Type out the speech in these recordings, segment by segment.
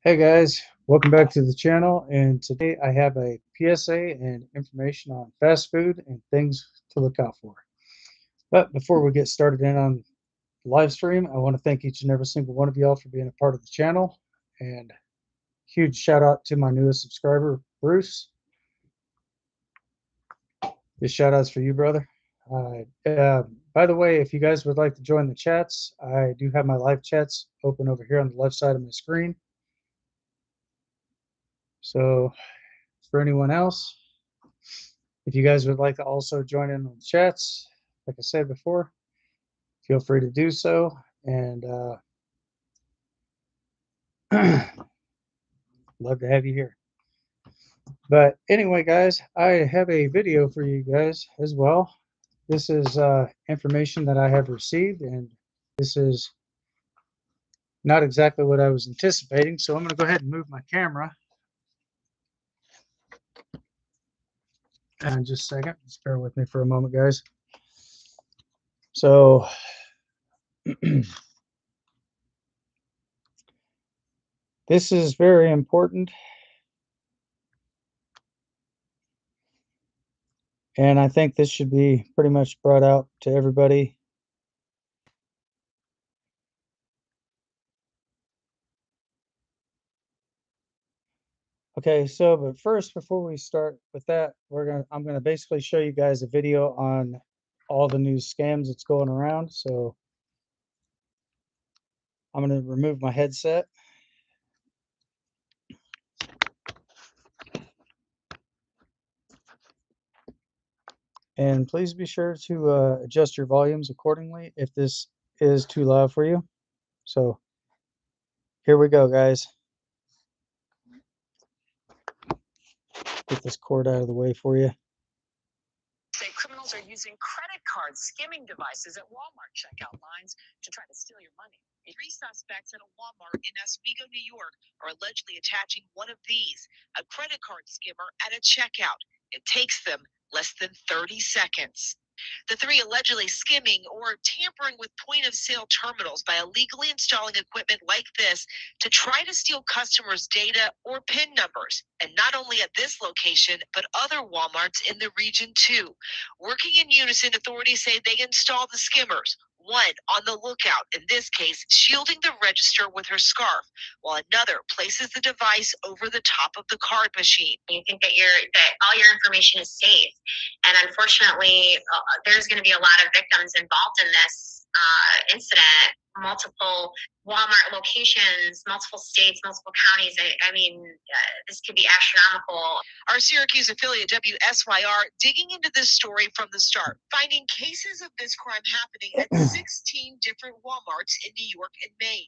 Hey guys, welcome back to the channel, and today I have a PSA and information on fast food and things to look out for. But before we get started in on the live stream, I want to thank each and every single one of y'all for being a part of the channel, and huge shout out to my newest subscriber, Bruce. This shout out's for you, brother. By the way, if you guys would like to join the chats, I do have my live chats open over here on the left side of my screen. So for anyone else, if you guys would like to also join in on the chats, like I said before, feel free to do so. And love to have you here. But anyway, guys, I have a video for you guys as well. This is information that I have received, and this is not exactly what I was anticipating. So I'm going to go ahead and move my camera. And just a second, just bear with me for a moment, guys. So this is very important. And I think this should be pretty much brought out to everybody. Okay, so but first, before we start with that, I'm gonna basically show you guys a video on all the new scams that's going around. So I'm gonna remove my headset. And please be sure to adjust your volumes accordingly if this is too loud for you. So here we go, guys. Get this cord out of the way for you. Say criminals are using credit card skimming devices at Walmart checkout lines to try to steal your money. 3 suspects at a Walmart in Oswego, New York, are allegedly attaching one of these, a credit card skimmer, at a checkout. It takes them less than 30 seconds. The 3 allegedly skimming or tampering with point-of-sale terminals by illegally installing equipment like this to try to steal customers' data or PIN numbers. And not only at this location, but other Walmarts in the region too. Working in unison, authorities say they installed the skimmers, one on the lookout, in this case, shielding the register with her scarf, while another places the device over the top of the card machine. You think that all your information is safe, and unfortunately, there's going to be a lot of victims involved in this incident. Multiple Walmart locations, multiple states, multiple counties. I mean, this could be astronomical. Our Syracuse affiliate WSYR digging into this story from the start, finding cases of this crime happening at 16 different Walmarts in New York and Maine.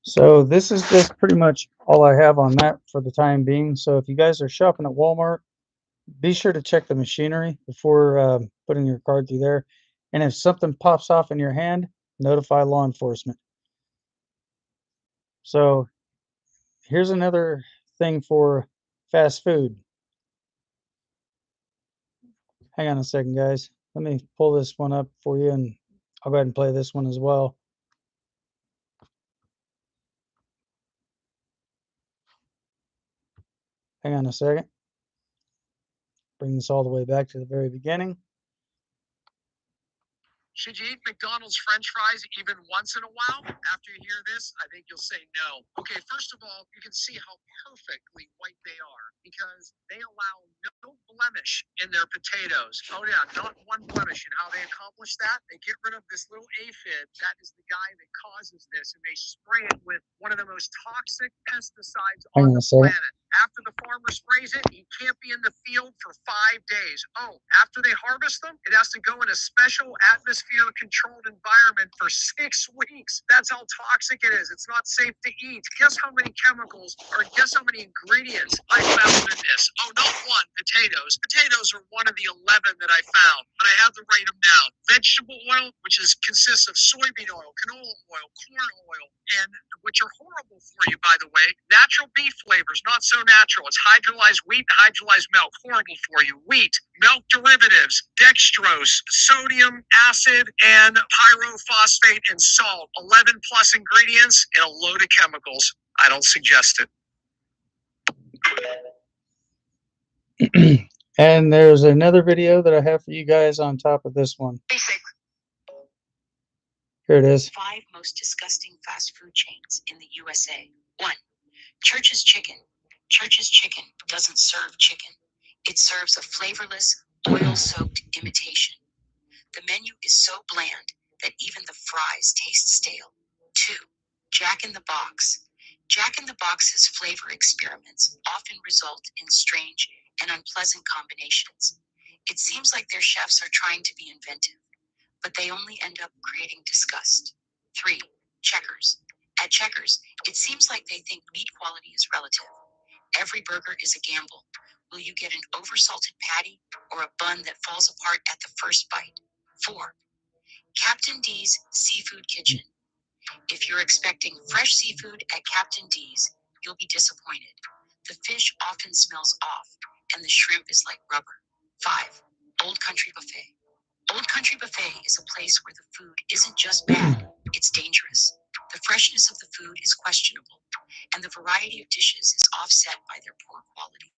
So this is just pretty much all I have on that for the time being. So if you guys are shopping at Walmart, be sure to check the machinery before putting your card through there. And if something pops off in your hand, notify law enforcement. So here's another thing for fast food. Hang on a second, guys. Let me pull this one up for you, and I'll go ahead and play this one as well. Hang on a second. Bring this all the way back to the very beginning. Should you eat McDonald's French fries even once in a while? After you hear this, I think you'll say no. Okay, first of all, you can see how perfectly white they are because they allow no blemish in their potatoes. Oh yeah, not one blemish. And how they accomplish that? They get rid of this little aphid. That is the guy that causes this, and they spray it with one of the most toxic pesticides on the planet. After the farmer sprays it, he can't be in the field for 5 days. Oh, after they harvest them, it has to go in a special atmosphere-controlled environment for 6 weeks. That's how toxic it is. It's not safe to eat. Guess how many chemicals, or guess how many ingredients I found in this? Oh, not one, potatoes. Potatoes are one of the 11 that I found, but I have to write them down. Vegetable oil, which consists of soybean oil, canola oil, corn oil, and which are horrible for you, by the way. Natural beef flavors, not so natural. It's hydrolyzed wheat and hydrolyzed milk. Horrible for you. Wheat, milk derivatives, dextrose, sodium, acid, and pyrophosphate and salt. 11 plus ingredients and a load of chemicals. I don't suggest it. And there's another video that I have for you guys on top of this one. Here it is. 5 most disgusting fast food chains in the USA. 1. Church's Chicken. Church's Chicken doesn't serve chicken. It serves a flavorless, oil-soaked imitation. The menu is so bland that even the fries taste stale. 2. Jack in the Box. Jack in the Box's flavor experiments often result in strange and unpleasant combinations. It seems like their chefs are trying to be inventive, but they only end up creating disgust. 3. Checkers. At Checkers, it seems like they think meat quality is relative. Every burger is a gamble. Will you get an oversalted patty or a bun that falls apart at the first bite? 4. Captain D's Seafood Kitchen. If you're expecting fresh seafood at Captain D's, you'll be disappointed. The fish often smells off, and the shrimp is like rubber. 5. Old Country Buffet. Old Country Buffet is a place where the food isn't just bad, it's dangerous. The freshness of the food is questionable, and the variety of dishes is offset by their poor quality.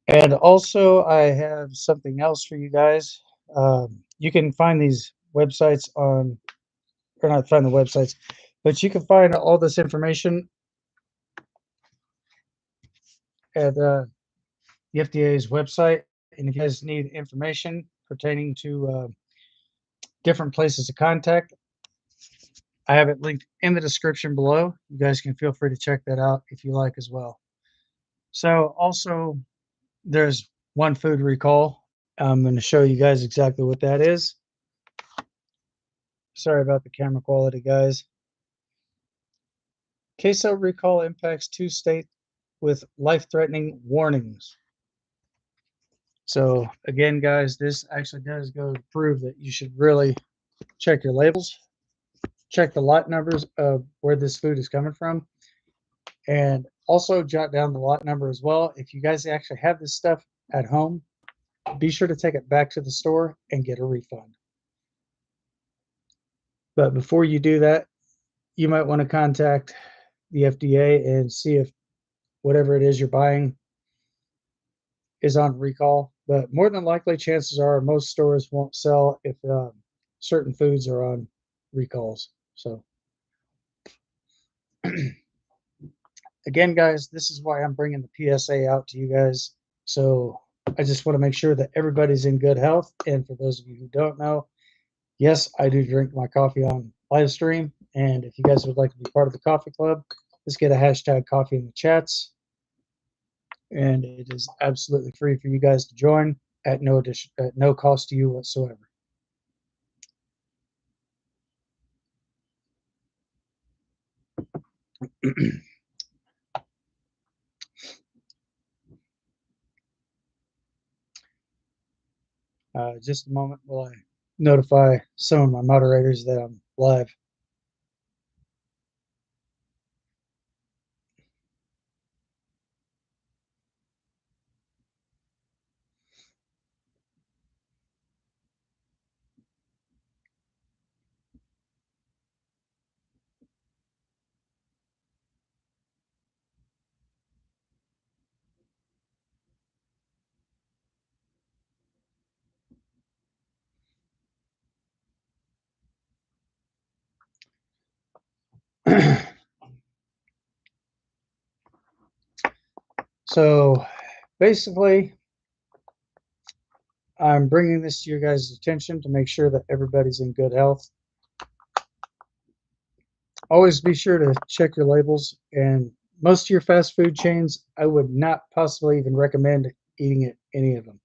And also, I have something else for you guys. You can find these websites on, or not find the websites, but you can find all this information at the FDA's website. And if you guys need information pertaining to different places to contact, I have it linked in the description below. You guys can feel free to check that out if you like as well. So also, there's one food recall. I'm going to show you guys exactly what that is. Sorry about the camera quality, guys. Queso recall impacts 2 states with life-threatening warnings. So again, guys, this actually does go to prove that you should really check your labels, check the lot numbers of where this food is coming from, and also jot down the lot number as well. If you guys actually have this stuff at home, be sure to take it back to the store and get a refund. But before you do that, you might want to contact the FDA and see if whatever it is you're buying is on recall. But more than likely, chances are most stores won't sell if certain foods are on recalls. So again, guys, this is why I'm bringing the PSA out to you guys. So I just want to make sure that everybody's in good health. And for those of you who don't know, yes, I do drink my coffee on live stream. And if you guys would like to be part of the coffee club, let's get a hashtag coffee in the chats. And it is absolutely free for you guys to join at no cost to you whatsoever. Just a moment while I notify some of my moderators that I'm live. So basically, I'm bringing this to your guys' attention to make sure that everybody's in good health. Always be sure to check your labels, and most of your fast food chains, I would not possibly even recommend eating at any of them.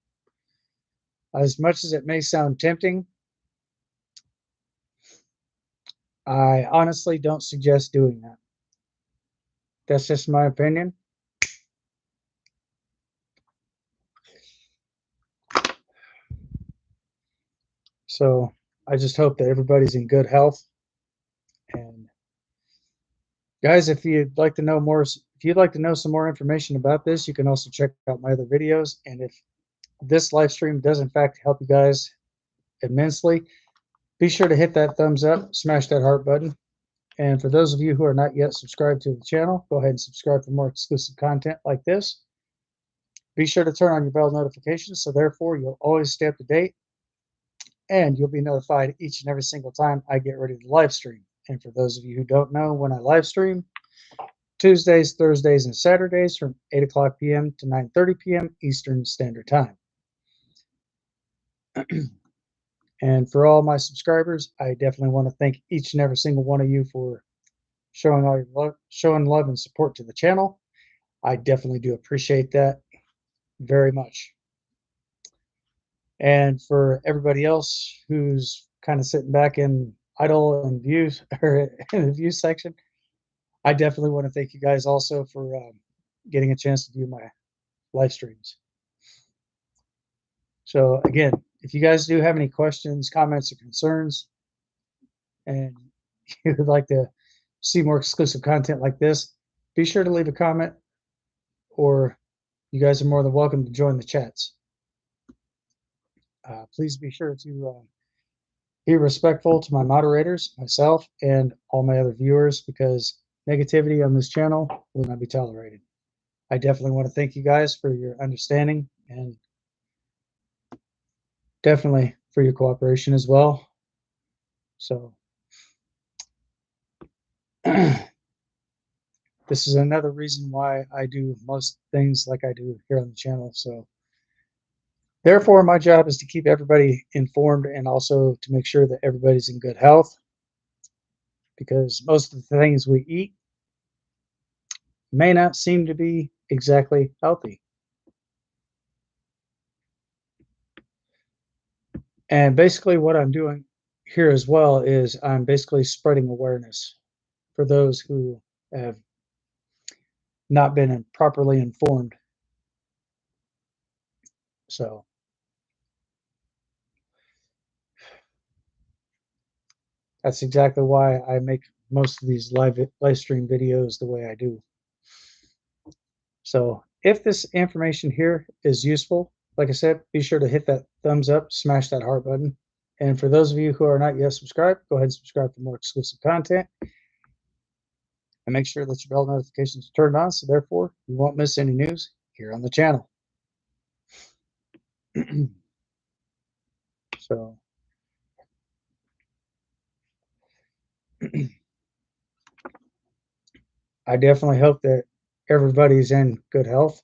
As much as it may sound tempting, I honestly don't suggest doing that. That's just my opinion. So I just hope that everybody's in good health. And guys, if you'd like to know more, if you'd like to know some more information about this, you can also check out my other videos. And if this live stream does in fact help you guys immensely, be sure to hit that thumbs up, smash that heart button. And for those of you who are not yet subscribed to the channel, go ahead and subscribe for more exclusive content like this. Be sure to turn on your bell notifications, so therefore you'll always stay up to date and you'll be notified each and every single time I get ready to live stream. And for those of you who don't know when I live stream, Tuesdays, Thursdays, and Saturdays from 8 o'clock p.m. to 9:30 p.m. Eastern Standard Time. And for all my subscribers, I definitely want to thank each and every single one of you for showing all your love, showing love and support to the channel. I definitely do appreciate that very much. And for everybody else who's kind of sitting back in idle and views or in the view section, I definitely want to thank you guys also for getting a chance to view my live streams. So again, if you guys do have any questions, comments, or concerns, and you would like to see more exclusive content like this, be sure to leave a comment, or you guys are more than welcome to join the chats. Please be sure to be respectful to my moderators, myself, and all my other viewers, because negativity on this channel will not be tolerated. I definitely want to thank you guys for your understanding and definitely for your cooperation as well. So this is another reason why I do most things like I do here on the channel. So therefore, my job is to keep everybody informed and also to make sure that everybody's in good health, because most of the things we eat may not seem to be exactly healthy. And basically what I'm doing here as well is I'm basically spreading awareness for those who have not been properly informed. So that's exactly why I make most of these live stream videos the way I do. So if this information here is useful, like I said, be sure to hit that thumbs up, smash that heart button. And for those of you who are not yet subscribed, go ahead and subscribe for more exclusive content. And make sure that your bell notifications are turned on, so therefore you won't miss any news here on the channel. So I definitely hope that everybody's in good health.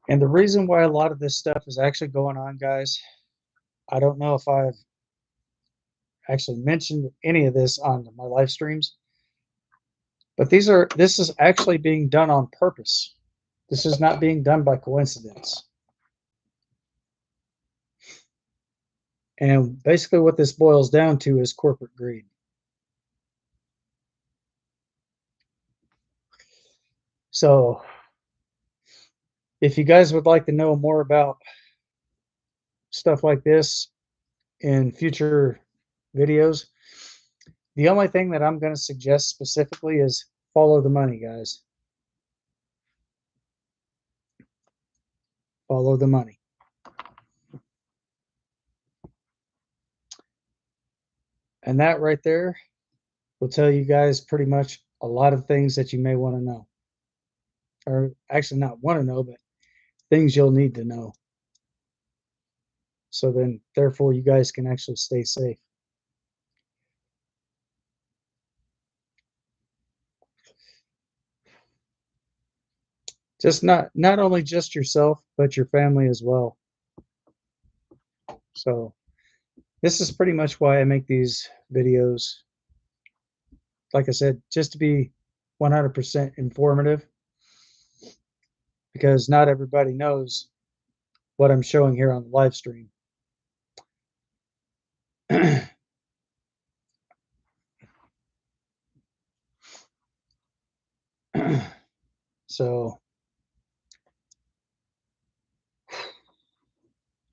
And the reason why a lot of this stuff is actually going on, guys, I don't know if I've actually mentioned any of this on my live streams, but this is actually being done on purpose. This is not being done by coincidence. And basically what this boils down to is corporate greed. So if you guys would like to know more about stuff like this in future videos, the only thing that I'm going to suggest specifically is follow the money, guys. Follow the money. And that right there will tell you guys pretty much a lot of things that you may want to know. Or actually not want to know, but things you'll need to know. So then, therefore, you guys can actually stay safe. Just not only just yourself, but your family as well. So this is pretty much why I make these videos. Like I said, just to be 100% informative, because not everybody knows what I'm showing here on the live stream. So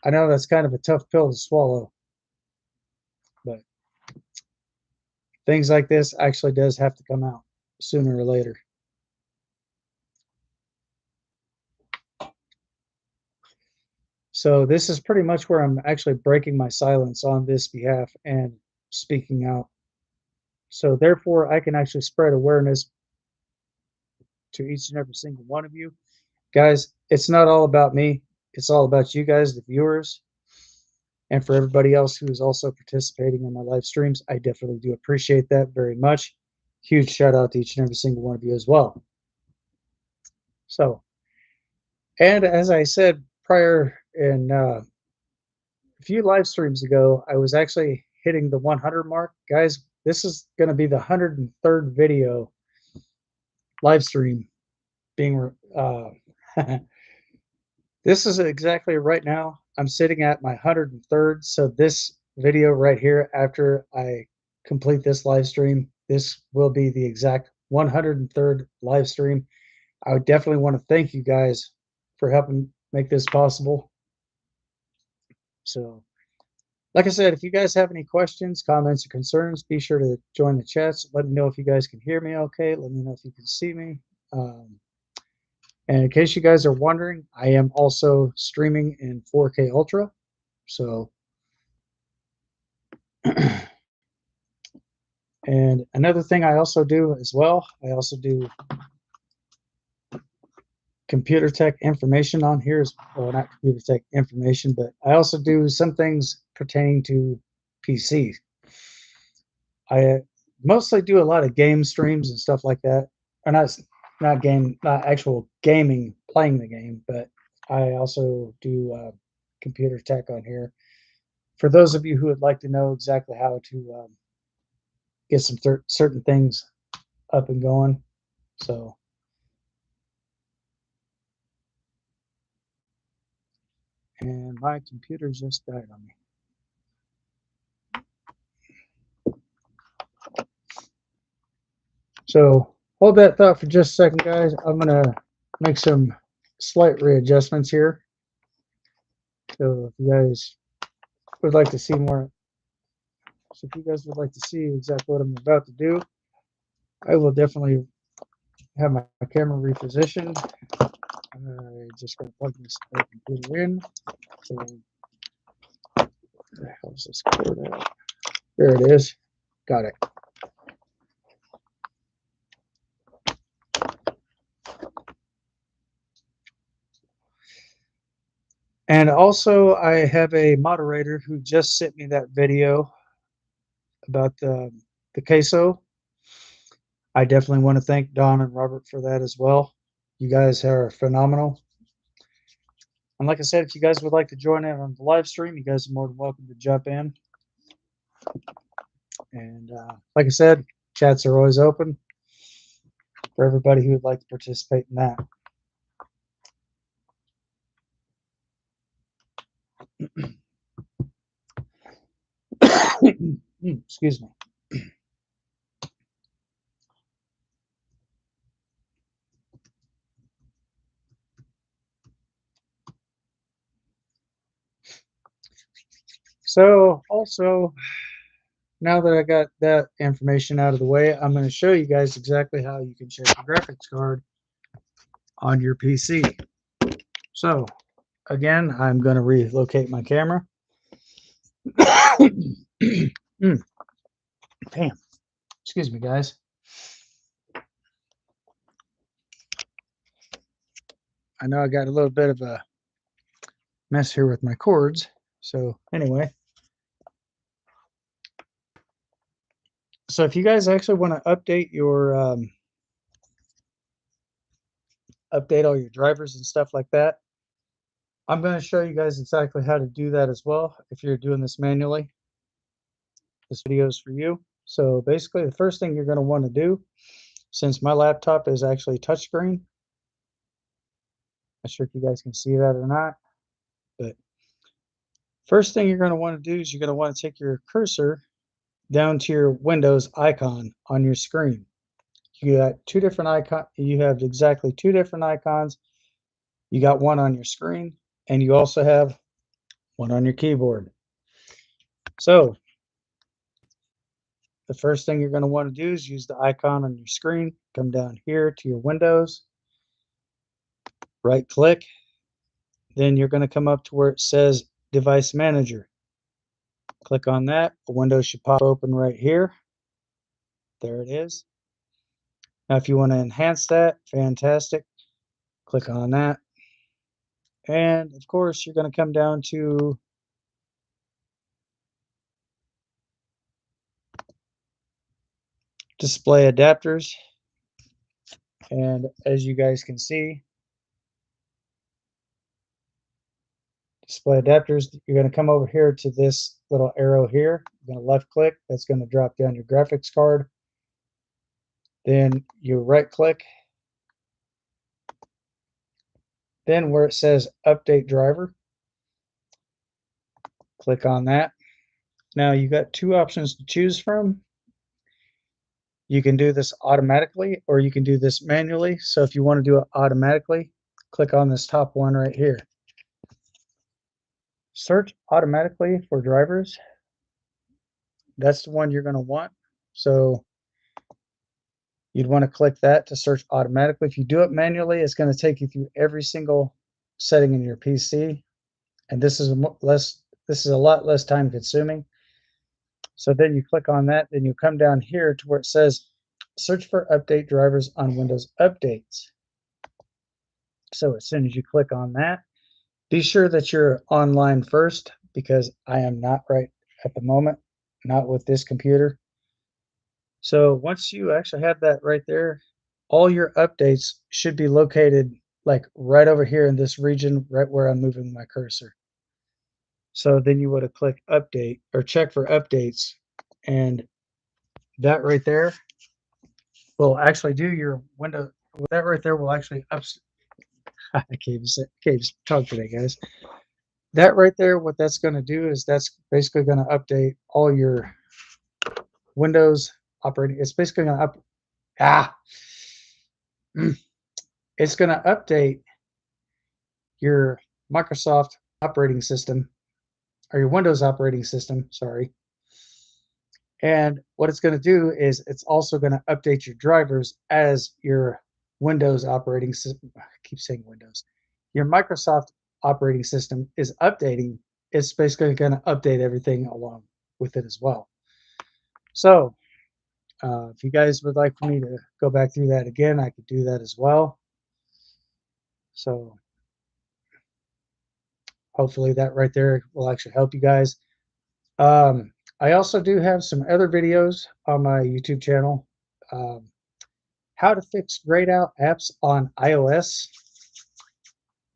I know that's kind of a tough pill to swallow, but things like this actually does have to come out sooner or later. So this is pretty much where I'm actually breaking my silence on this behalf and speaking out. So therefore, I can actually spread awareness to each and every single one of you. Guys, it's not all about me. It's all about you guys, the viewers. And for everybody else who is also participating in my live streams, I definitely do appreciate that very much. Huge shout out to each and every single one of you as well. So, and as I said prior in a few live streams ago, I was actually hitting the 100 mark. Guys, this is going to be the 103rd video live stream being this is exactly right now. I'm sitting at my 103rd. So this video right here, after I complete this live stream, this will be the exact 103rd live stream. I would definitely want to thank you guys for helping make this possible. So, like I said, if you guys have any questions, comments, or concerns, be sure to join the chats. Let me know if you guys can hear me okay. Let me know if you can see me. And in case you guys are wondering, I am also streaming in 4K Ultra. So, and another thing I also do as well, I also do computer tech information on here. Well, not computer tech information, but I also do some things pertaining to PC. I mostly do a lot of game streams and stuff like that. Or not actual gaming, playing the game, but I also do computer tech on here. For those of you who would like to know exactly how to get some certain things up and going, so. And my computer just died on me. So hold that thought for just a second, guys. I'm gonna make some slight readjustments here. So if you guys would like to see more, so if you guys would like to see exactly what I'm about to do, I will definitely have my camera repositioned. I just gotta plug this computer in. So where the hell is this cord at? There it is. Got it. And also, I have a moderator who just sent me that video about the queso. I definitely want to thank Don and Robert for that as well. You guys are phenomenal. And like I said, if you guys would like to join in on the live stream, you guys are more than welcome to jump in. And like I said, chats are always open for everybody who would like to participate in that. Excuse me. So also, now that I got that information out of the way, I'm going to show you guys exactly how you can check the graphics card on your PC. So again, I'm going to relocate my camera. Damn. Excuse me, guys. I know I got a little bit of a mess here with my cords. So anyway. So if you guys actually want to update your update all your drivers and stuff like that, I'm going to show you guys exactly how to do that as well if you're doing this manually. This video is for you. So basically the first thing you're going to want to do, since my laptop is actually touchscreen, not sure if you guys can see that or not, but first thing you're going to want to do is you're going to want to take your cursor down to your Windows icon on your screen. You got two different icons. You have exactly two different icons. You got one on your screen, and you also have one on your keyboard. So the first thing you're going to want to do is use the icon on your screen. Come down here to your Windows, right click. Then you're going to come up to where it says Device Manager. Click on that. A window should pop open right here. There it is. Now, if you want to enhance that, fantastic. Click on that. And of course, you're going to come down to display adapters. And as you guys can see, display adapters, you're going to come over here to this little arrow here. You're going to left click. That's going to drop down your graphics card. Then you right click. Then where it says update driver, click on that. Now you got two options to choose from. You can do this automatically or you can do this manually. So if you want to do it automatically, click on this top one right here. Search automatically for drivers. That's the one you're going to want. So you'd want to click that to search automatically. If you do it manually, it's going to take you through every single setting in your PC, and this is a lot less time consuming. So then you click on that, then you come down here to where it says search for update drivers on Windows updates. So as soon as you click on that, be sure that you're online first, because I am not right at the moment, not with this computer. So once you actually have that right there, all your updates should be located like right over here in this region, right where I'm moving my cursor. So then you would have click update or check for updates, and that right there will actually do your window. That right there will actually I can't even talk today, guys. That right there, what that's going to do is that's basically going to update all your Windows operating. It's basically going to it's going to update your Microsoft operating system, or your Windows operating system, sorry. And what it's going to do is it's also going to update your drivers as your Windows operating system. I keep saying Windows. Your Microsoft operating system is updating. It's basically going to update everything along with it as well. So if you guys would like for me to go back through that again, I could do that as well. So hopefully that right there will actually help you guys. I also do have some other videos on my YouTube channel. How to fix grayed out apps on iOS.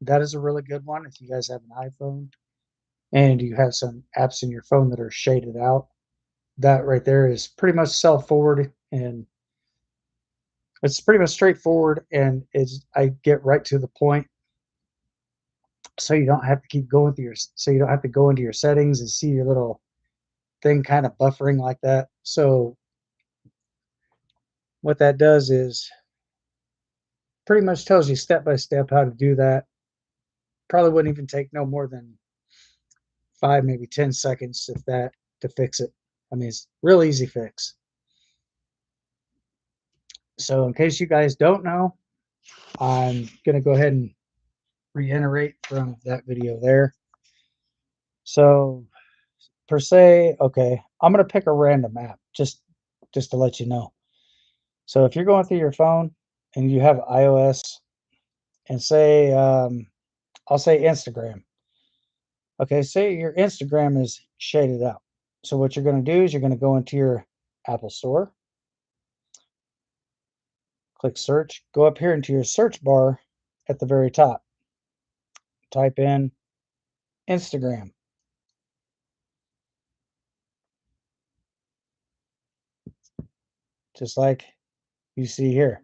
That is a really good one if you guys have an iPhone and you have some apps in your phone that are shaded out. That right there is pretty much self-forward, and it's pretty much straightforward, and I get right to the point. So you don't have to keep going through you don't have to go into your settings and see your little thing kind of buffering like that. So what that does is pretty much tells you step by step how to do that. Probably wouldn't even take no more than 5, maybe 10 seconds, if that, to fix it. I mean, it's real easy fix. So in case you guys don't know, I'm going to go ahead and reiterate from that video there. So per se, okay, I'm going to pick a random app just to let you know. So if you're going through your phone and you have iOS, and say, I'll say Instagram. Okay, say your Instagram is shaded out. So what you're going to do is you're going to go into your Apple Store, click search, go up here into your search bar at the very top, type in Instagram. Just like you see here.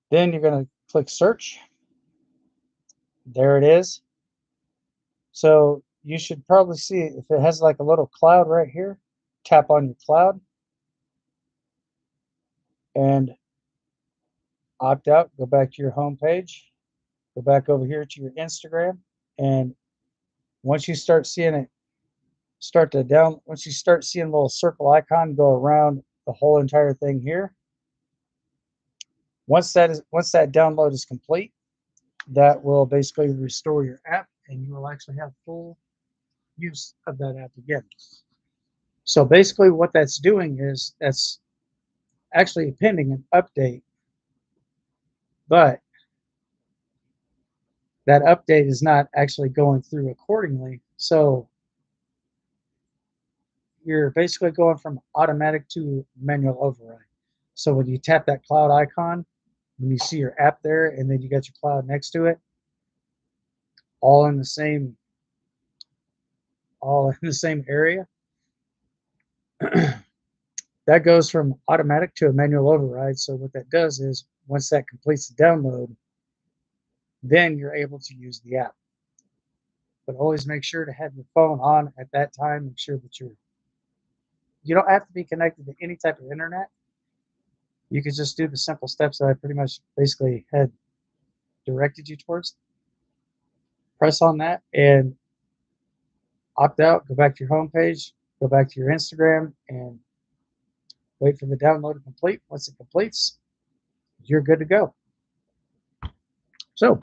Then you're going to click search. There it is. So you should probably see if it has like a little cloud right here, tap on your cloud and opt out, go back to your home page, go back over here to your Instagram, and Once you start seeing it once you start seeing a little circle icon go around the whole entire thing here, once that download is complete, that will basically restore your app, and you will actually have full use of that app again. So basically what that's doing is that's actually pending an update, but that update is not actually going through accordingly. So you're basically going from automatic to manual override. So when you tap that cloud icon, when you see your app there, and then you got your cloud next to it, all in the same area, that goes from automatic to a manual override. So what that does is once that completes the download, then you're able to use the app. But always make sure to have your phone on at that time. Make sure that you don't have to be connected to any type of internet. You can just do the simple steps that I pretty much basically had directed you towards. Press on that and opt out, go back to your home page, go back to your Instagram, and wait for the download to complete. Once it completes, you're good to go. So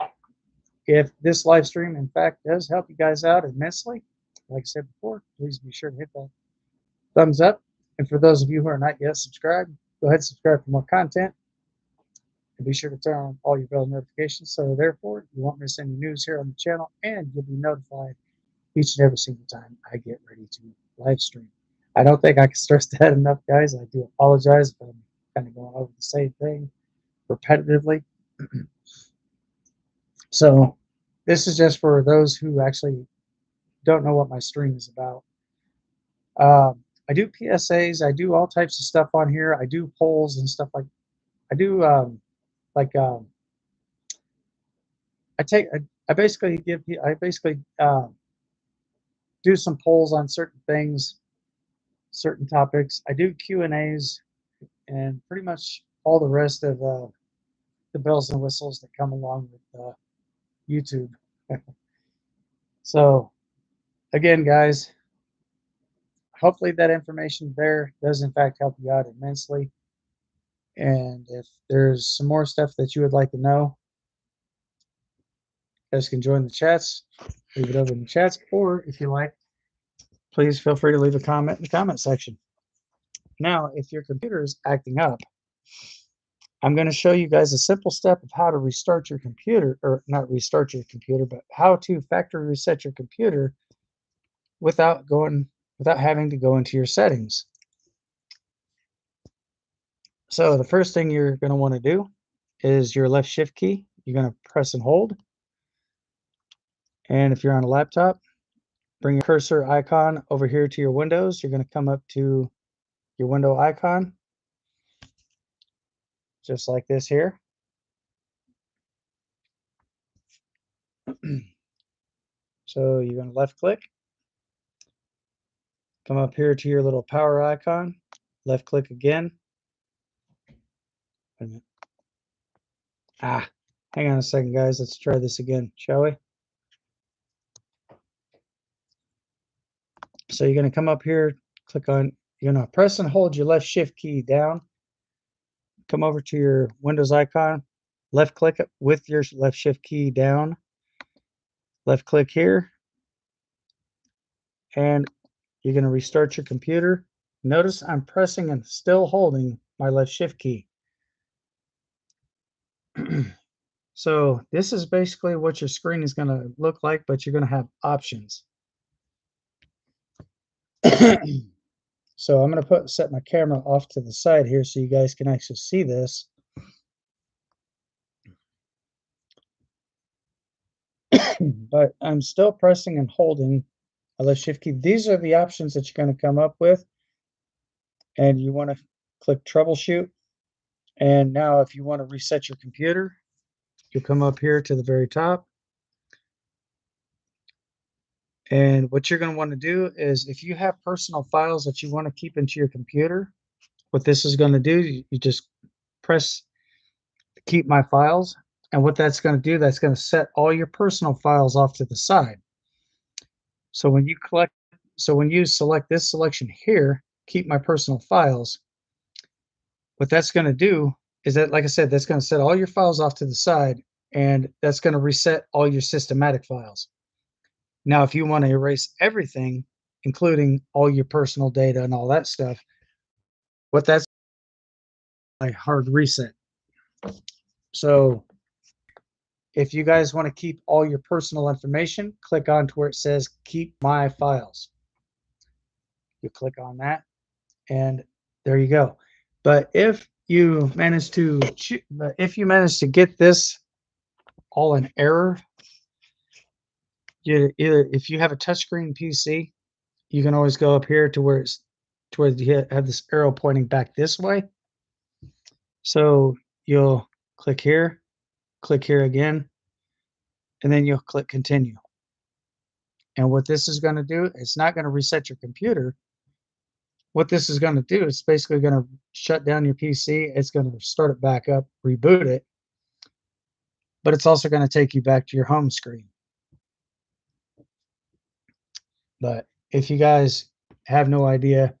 if this live stream, in fact, does help you guys out immensely, like I said before, please be sure to hit that thumbs up. And for those of you who are not yet subscribed, go ahead and subscribe for more content. And be sure to turn on all your bell notifications so therefore you won't miss any news here on the channel, and you'll be notified each and every single time I get ready to live stream. I don't think I can stress that enough, guys. I do apologize if I'm kind of going over the same thing repetitively. So this is just for those who actually don't know what my stream is about. I do PSAs. I do all types of stuff on here. I do polls and stuff like. I do I basically do some polls on certain things, certain topics. I do Q&As and pretty much all the rest of the bells and whistles that come along with YouTube. So again, guys, hopefully that information there does in fact help you out immensely. And if there's some more stuff that you would like to know, you guys can join the chats, leave it over in the chats, or if you like, please feel free to leave a comment in the comment section. Now, if your computer is acting up, I'm going to show you guys a simple step of how to restart your computer, or not restart your computer, but how to factory reset your computer without having to go into your settings. So the first thing you're going to want to do is your left shift key. You're going to press and hold. And if you're on a laptop, bring your cursor icon over here to your windows. You're going to come up to your window icon, just like this here. So you're going to left click, come up here to your little power icon, left click again. Wait a minute. Hang on a second, guys. Let's try this again, shall we? So you're going to come up here, click on, you're going to press and hold your left shift key down, come over to your Windows icon, left click it with your left shift key down, left click here, and you're going to restart your computer. Notice I'm pressing and still holding my left shift key. So this is basically what your screen is going to look like, but you're going to have options. So I'm going to set my camera off to the side here so you guys can actually see this. But I'm still pressing and holding a left shift key. These are the options that you're going to come up with. And you want to click troubleshoot. And now if you want to reset your computer, you'll come up here to the very top. And what you're going to want to do is if you have personal files that you want to keep into your computer, what this is going to do, you just press keep my files. And what that's going to do, that's going to set all your personal files off to the side. So when you select this selection here, keep my personal files, what that's going to do is that, like I said, that's going to set all your files off to the side, and that's going to reset all your systematic files. Now, if you want to erase everything, including all your personal data and all that stuff, what that's a hard reset. So if you guys want to keep all your personal information, click on to where it says keep my files. You click on that, and there you go. But if you manage to get this all in error, if you have a touchscreen PC, you can always go up here to where you have this arrow pointing back this way. So you'll click here again, and then you'll click continue. And what this is going to do, it's not going to reset your computer. What this is going to do, it's basically going to shut down your PC. It's going to start it back up, reboot it, but it's also going to take you back to your home screen. But if you guys have no idea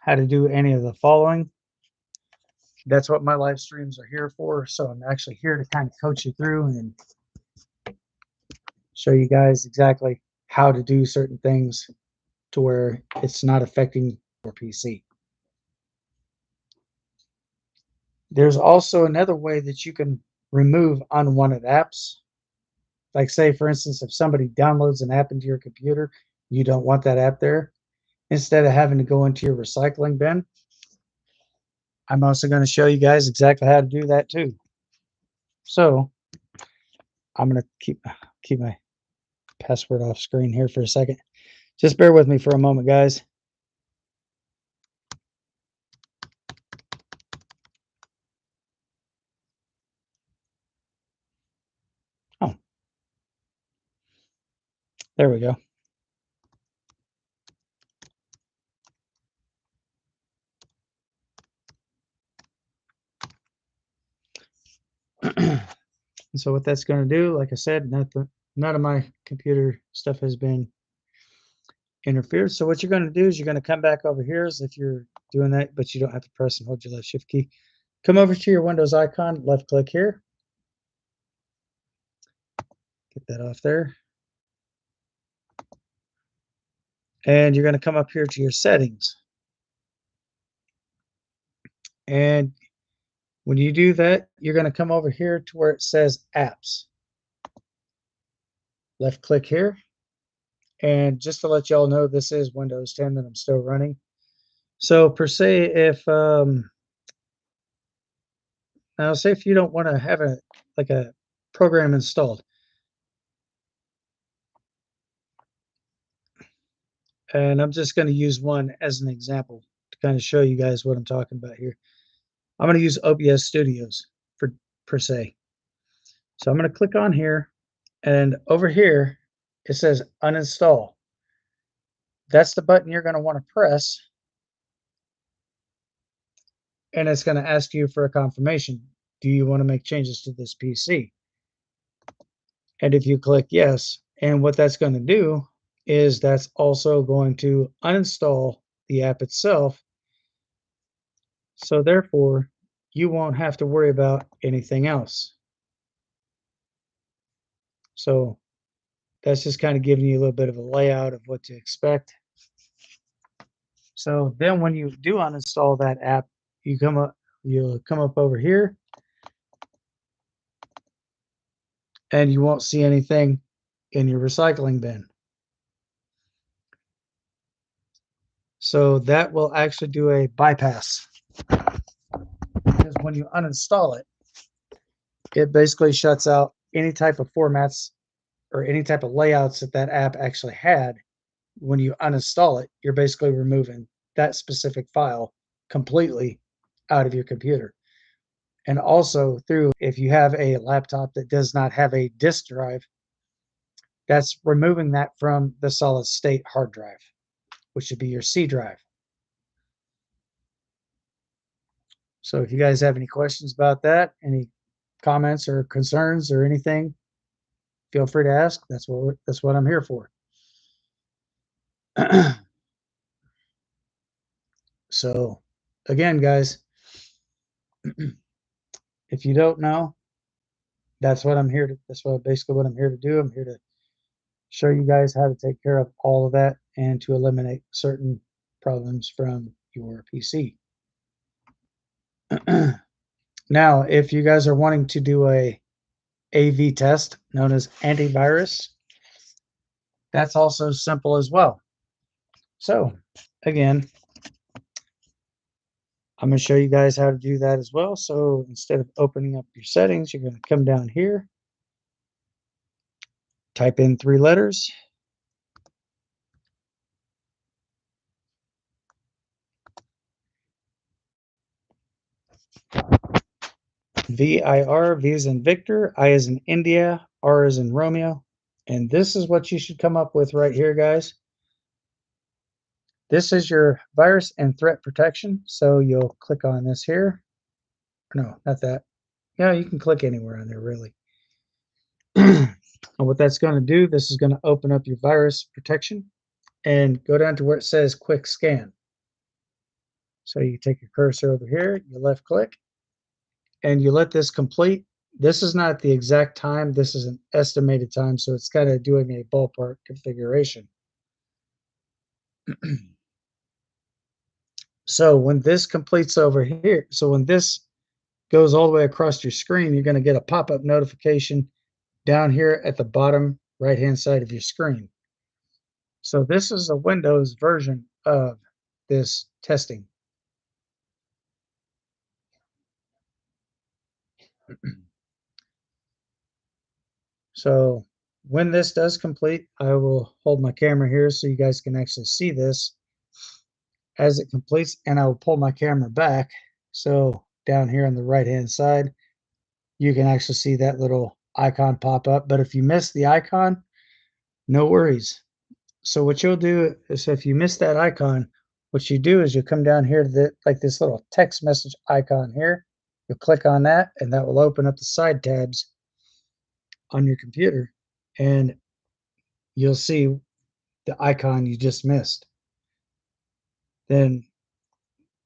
how to do any of the following, that's what my live streams are here for. So I'm actually here to kind of coach you through and show you guys exactly how to do certain things to where it's not affecting your PC. There's also another way that you can remove unwanted apps. Like, say, for instance, if somebody downloads an app into your computer, you don't want that app there. Instead of having to go into your recycling bin, I'm also going to show you guys exactly how to do that too. So I'm going to keep my password off screen here for a second. Just bear with me for a moment, guys. Oh, there we go. And so what that's going to do, like I said, none of my computer stuff has been interfered. So what you're going to do is you're going to come back over here as if you're doing that, but you don't have to press and hold your left shift key. Come over to your Windows icon, left click here. Get that off there. And you're going to come up here to your settings. And when you do that, you're going to come over here to where it says apps. Left click here. And just to let y'all know, this is Windows 10 that I'm still running. So per se, if now say if you don't want to have a program installed, and I'm just going to use one as an example to kind of show you guys what I'm talking about here. I'm going to use OBS Studios for per se. So I'm going to click on here, and over here it says uninstall. That's the button you're going to want to press, and it's going to ask you for a confirmation. Do you want to make changes to this PC? And if you click yes, and what that's going to do is that's also going to uninstall the app itself. So therefore, you won't have to worry about anything else. So that's just kind of giving you a little bit of a layout of what to expect. So then when you do uninstall that app, you'll come up over here, and you won't see anything in your recycling bin. So that will actually do a bypass. Because when you uninstall it, it basically shuts out any type of formats or any type of layouts that app actually had. When you uninstall it, you're basically removing that specific file completely out of your computer. And also if you have a laptop that does not have a disk drive, that's removing that from the solid state hard drive, which would be your C drive. So if you guys have any questions about that, any comments or concerns or anything, feel free to ask. That's what I'm here for. So again, guys, if you don't know, that's what I'm here to, that's basically what I'm here to do. I'm here to show you guys how to take care of all of that and to eliminate certain problems from your PC. Now, if you guys are wanting to do a AV test known as antivirus, that's also simple as well. So again, I'm going to show you guys how to do that as well. So instead of opening up your settings, you're going to come down here, type in 3 letters, VIR, V as in Victor, I as in India, R as in Romeo. And this is what you should come up with right here, guys. This is your virus and threat protection. So you'll click on this here. No, not that. Yeah, you can click anywhere on there, really. And what that's going to do, this is going to open up your virus protection and go down to where it says quick scan. So you take your cursor over here, you left click, and you let this complete. This is not the exact time. This is an estimated time. So it's kind of doing a ballpark configuration. So when this completes over here, so when this goes all the way across your screen, you're going to get a pop-up notification down here at the bottom right-hand side of your screen. So this is a Windows version of this testing. So when this does complete, I will hold my camera here so you guys can actually see this as it completes, and I will pull my camera back. So down here on the right-hand side, you can actually see that little icon pop up. But if you miss the icon, no worries. So what you'll do is if you miss that icon, what you do is you come down here to like this little text message icon here. You'll click on that, and that will open up the side tabs on your computer, and you'll see the icon you just missed. Then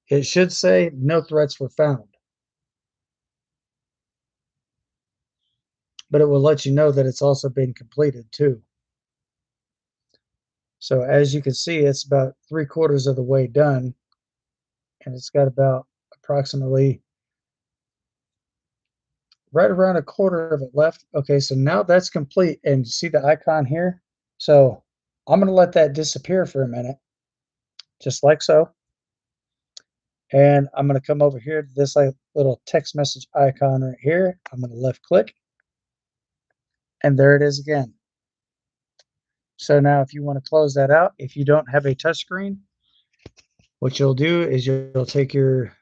it should say no threats were found, but it will let you know that it's also been completed too. So as you can see, it's about 3/4 of the way done, and it's got about approximately right around 1/4 of it left. Okay, so now that's complete, and you see the icon here? So I'm going to let that disappear for a minute, just like so. And I'm going to come over here to this like little text message icon right here. I'm going to left click, and there it is again. So now if you want to close that out, if you don't have a touchscreen, what you'll do is you'll take your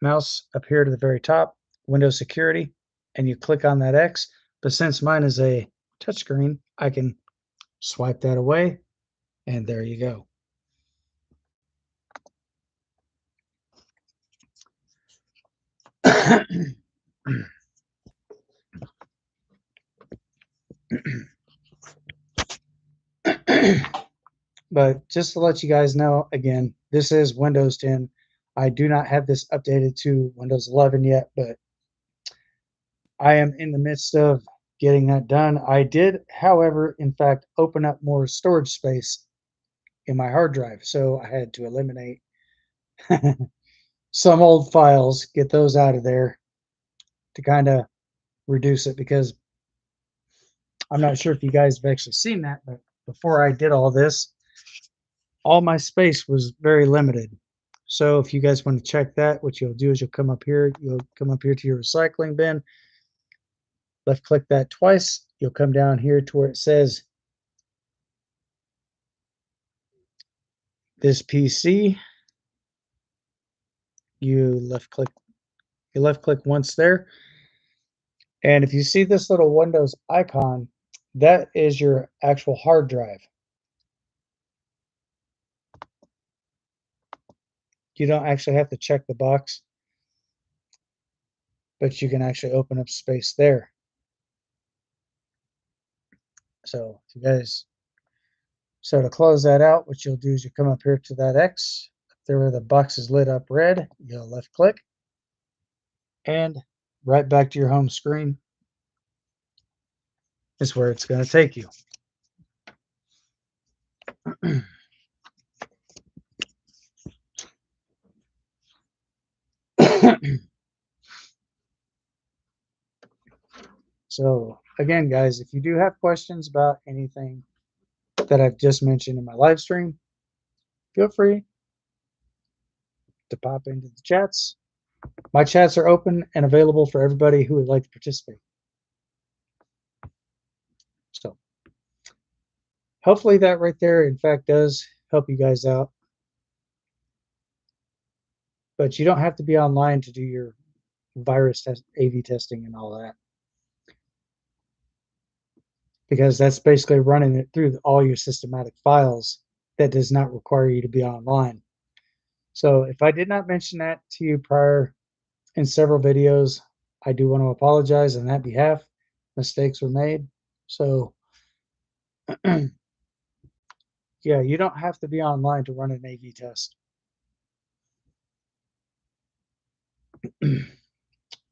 mouse up here to the very top, Windows Security, and you click on that X. But since mine is a touchscreen, I can swipe that away, and there you go. But just to let you guys know, again, this is Windows 10. I do not have this updated to Windows 11 yet, but I am in the midst of getting that done. I did, however, in fact, open up more storage space in my hard drive, so I had to eliminate some old files, get those out of there to kind of reduce it, because I'm not sure if you guys have actually seen that, but before I did all this, all my space was very limited. So if you guys want to check that, what you'll do is you'll come up here to your recycling bin, left click that twice, you'll come down here to where it says this PC, you left click once there, and if you see this little Windows icon, that is your actual hard drive. You don't actually have to check the box, but you can actually open up space there. So if you guys, so to close that out, what you'll do is you come up here to that X, up there where the box is lit up red, you'll left click, and right back to your home screen is where it's going to take you. So again, guys, if you do have questions about anything that I've just mentioned in my live stream, feel free to pop into the chats. My chats are open and available for everybody who would like to participate. So hopefully that right there, in fact, does help you guys out. But you don't have to be online to do your virus test, AV testing and all that, because that's basically running it through all your systematic files. That does not require you to be online. So if I did not mention that to you prior in several videos, I do want to apologize on that behalf. Mistakes were made. So yeah, you don't have to be online to run an AV test.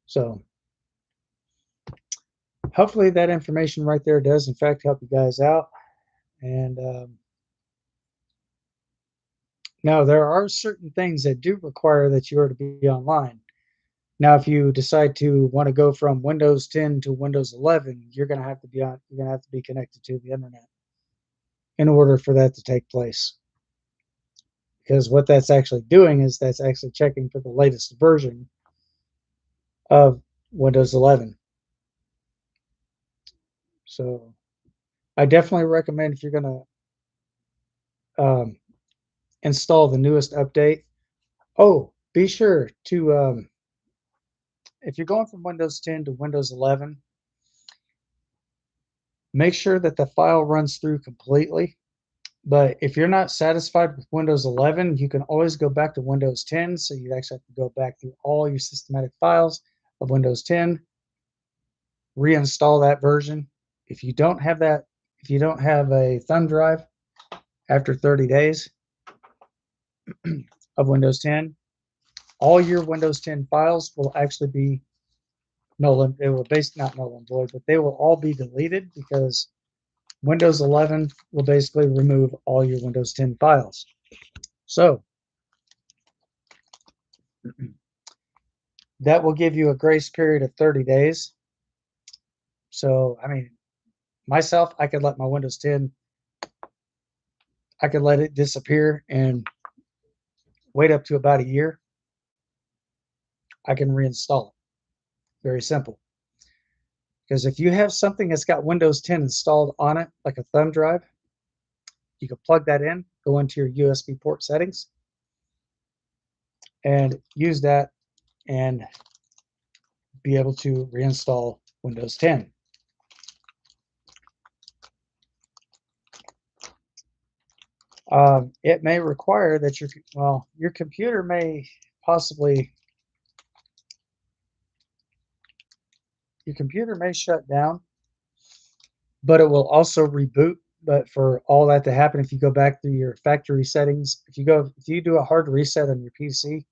So hopefully that information right there does in fact help you guys out. And now there are certain things that do require that you are to be online. Now, if you decide to want to go from Windows 10 to Windows 11, you're going to have to be on. You're going to have to be connected to the internet in order for that to take place. Because what that's actually doing is that's actually checking for the latest version of Windows 11. So I definitely recommend, if you're going to install the newest update. Oh, be sure to, if you're going from Windows 10 to Windows 11, make sure that the file runs through completely. But if you're not satisfied with Windows 11, you can always go back to Windows 10. So you actually have to go back through all your systematic files of Windows 10, reinstall that version. If you don't have that, if you don't have a thumb drive after 30 days of Windows 10, all your Windows 10 files will actually be null and, it will not null and void, but they will all be deleted, because Windows 11 will basically remove all your Windows 10 files. So that will give you a grace period of 30 days. So, I mean, myself, I could let my Windows 10, I could let it disappear and wait up to about a year. I can reinstall it. Very simple. Because if you have something that's got Windows 10 installed on it, like a thumb drive, you can plug that in, go into your USB port settings, and use that and be able to reinstall Windows 10. It may require that your computer may possibly, your computer may shut down, but it will also reboot. But for all that to happen, if you go back through your factory settings, if you do a hard reset on your PC,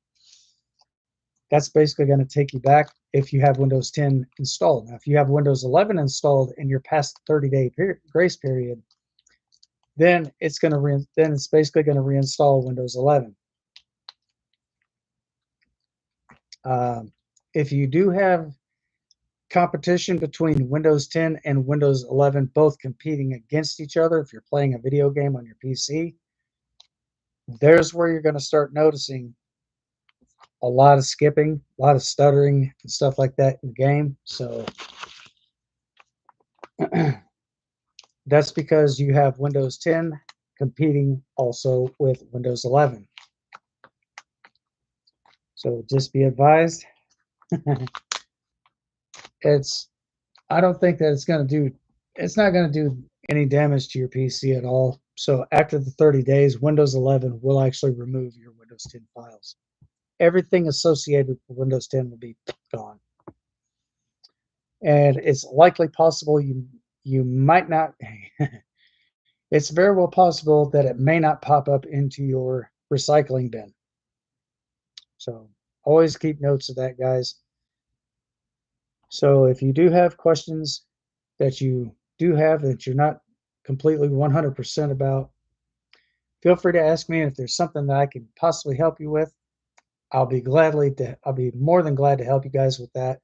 that's basically going to take you back if you have Windows 10 installed. Now, if you have Windows 11 installed and you're past the 30-day grace period, then it's basically going to reinstall Windows 11. If you do have competition between Windows 10 and Windows 11, both competing against each other, if you're playing a video game on your PC, there's where you're going to start noticing a lot of skipping, a lot of stuttering and stuff like that in the game. So that's because you have Windows 10 competing also with Windows 11. So just be advised. I don't think that it's not going to do any damage to your PC at all. So after the 30 days, Windows 11 will actually remove your Windows 10 files. Everything associated with Windows 10 will be gone. And it's likely possible you might not, it's very well possible that it may not pop up into your recycling bin. So always keep notes of that, guys. So if you do have questions that you do have that you're not completely 100% about, feel free to ask me. And if there's something that I can possibly help you with, I'll be more than glad to help you guys with that.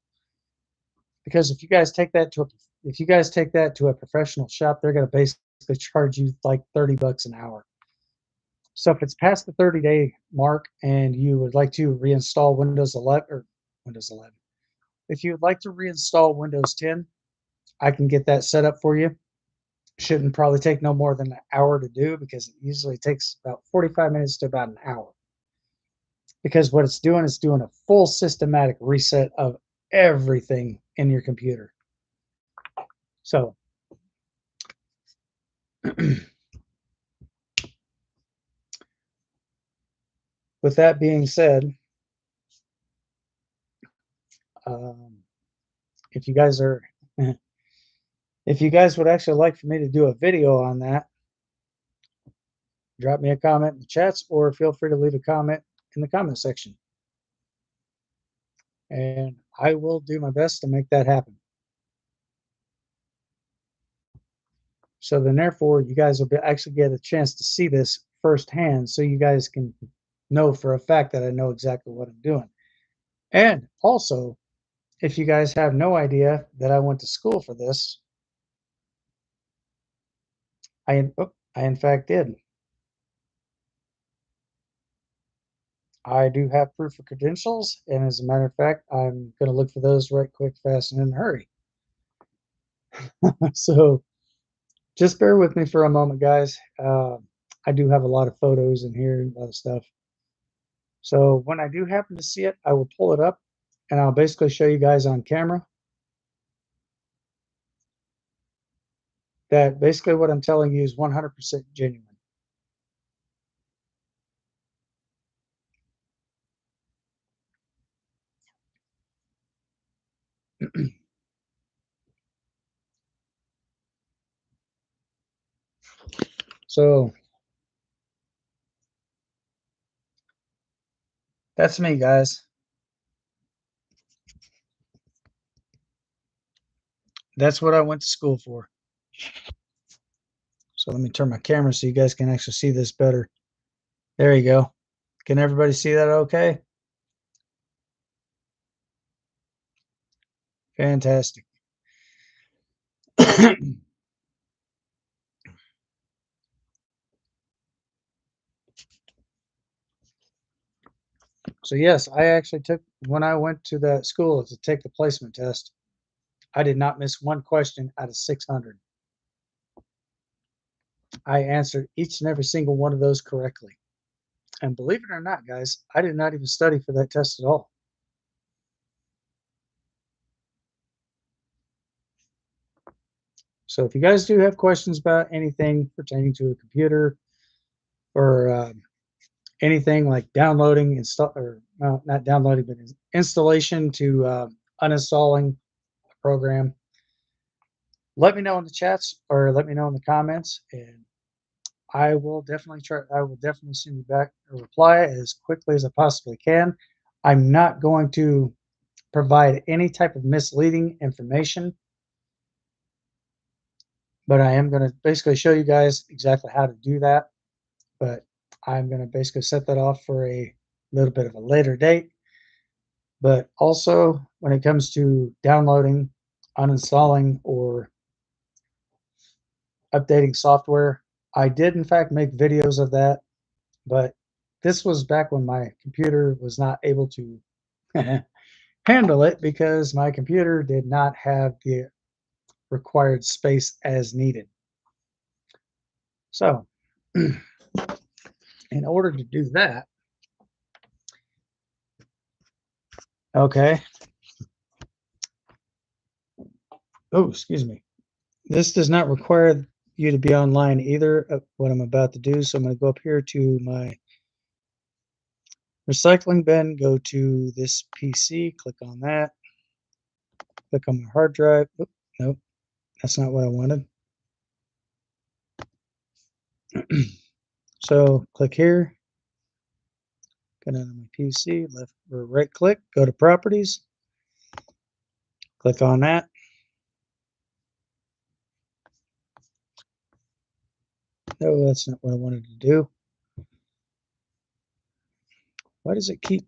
Because if you guys take that to a professional shop, they're going to basically charge you like $30 an hour. So if it's past the 30-day mark and you would like to reinstall Windows 11, if you would like to reinstall Windows 10, I can get that set up for you. Shouldn't probably take no more than an hour to do, because it usually takes about 45 minutes to about an hour. Because what it's doing is doing a full systematic reset of everything in your computer. So with that being said, if you guys would actually like for me to do a video on that, drop me a comment in the chats, or feel free to leave a comment in the comment section. And I will do my best to make that happen. So then therefore, you guys will actually get a chance to see this firsthand, so you guys can know for a fact that I know exactly what I'm doing. And also, if you guys have no idea that I went to school for this, I in fact did. I do have proof of credentials, and as a matter of fact, I'm going to look for those right quick, fast, and in a hurry. So just bear with me for a moment, guys. I do have a lot of photos in here and a lot of stuff. So when I do happen to see it, I will pull it up, and I'll basically show you guys on camera that basically what I'm telling you is 100% genuine. So that's me, guys. That's what I went to school for. So let me turn my camera so you guys can actually see this better. There you go. Can everybody see that okay? Fantastic. So yes, I actually took, when I went to that school to take the placement test, I did not miss one question out of 600. I answered each and every single one of those correctly. And believe it or not, guys, I did not even study for that test at all. So if you guys do have questions about anything pertaining to a computer, or anything like downloading, not downloading, but installation to uninstalling a program, let me know in the chats or let me know in the comments, and I will definitely send you back a reply as quickly as I possibly can. I'm not going to provide any type of misleading information, but I am going to basically show you guys exactly how to do that. But I'm going to basically set that off for a little bit of a later date. But also, when it comes to downloading, uninstalling, or updating software, I did in fact make videos of that, but this was back when my computer was not able to handle it, because my computer did not have the required space as needed. So in order to do that, okay. Oh, excuse me. This does not require you to be online either, what I'm about to do. So I'm going to go up here to my recycling bin, go to this PC, click on that, click on my hard drive. Oop, nope. That's not what I wanted. So click here, go down to my PC, left or right click, go to properties, click on that. No, that's not what I wanted to do. Why does it keep?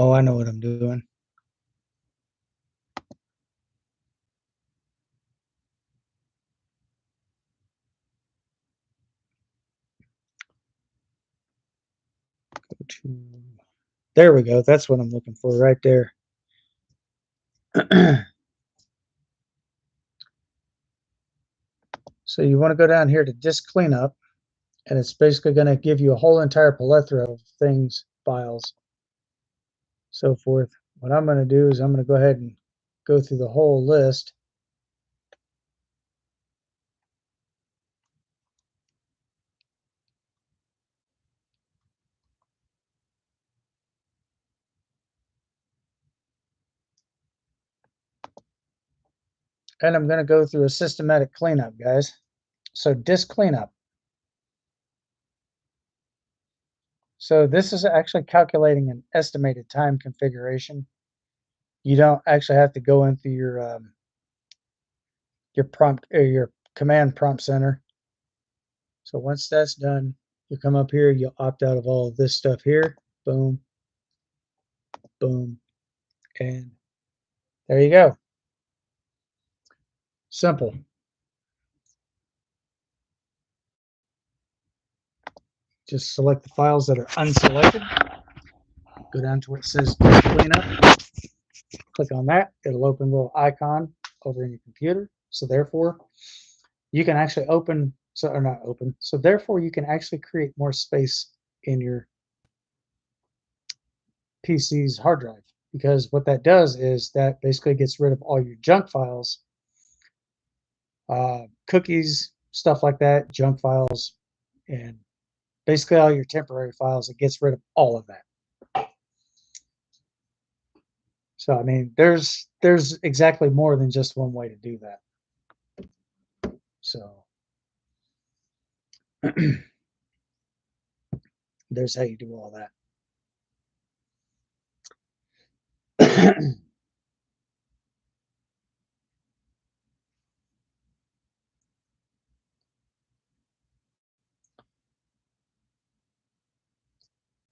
Oh, I know what I'm doing. Go to, there we go. That's what I'm looking for right there. So you want to go down here to disk cleanup, and it's basically going to give you a whole entire plethora of things, files, so forth. What I'm going to do is I'm going to go ahead and go through the whole list. And I'm going to go through a systematic cleanup, guys. So disk cleanup. So this is actually calculating an estimated time configuration. You don't actually have to go into your prompt or your command prompt center. So once that's done, you come up here, you'll opt out of all of this stuff here. Boom, boom, and there you go. Simple. Just select the files that are unselected. Go down to where it says cleanup. Click on that. It'll open a little icon over in your computer. So therefore, you can actually open, so or not open. So therefore, you can actually create more space in your PC's hard drive, because what that does is that basically gets rid of all your junk files, cookies, stuff like that, junk files, and basically all your temporary files. It gets rid of all of that. So I mean, there's exactly more than just one way to do that. So there's how you do all that.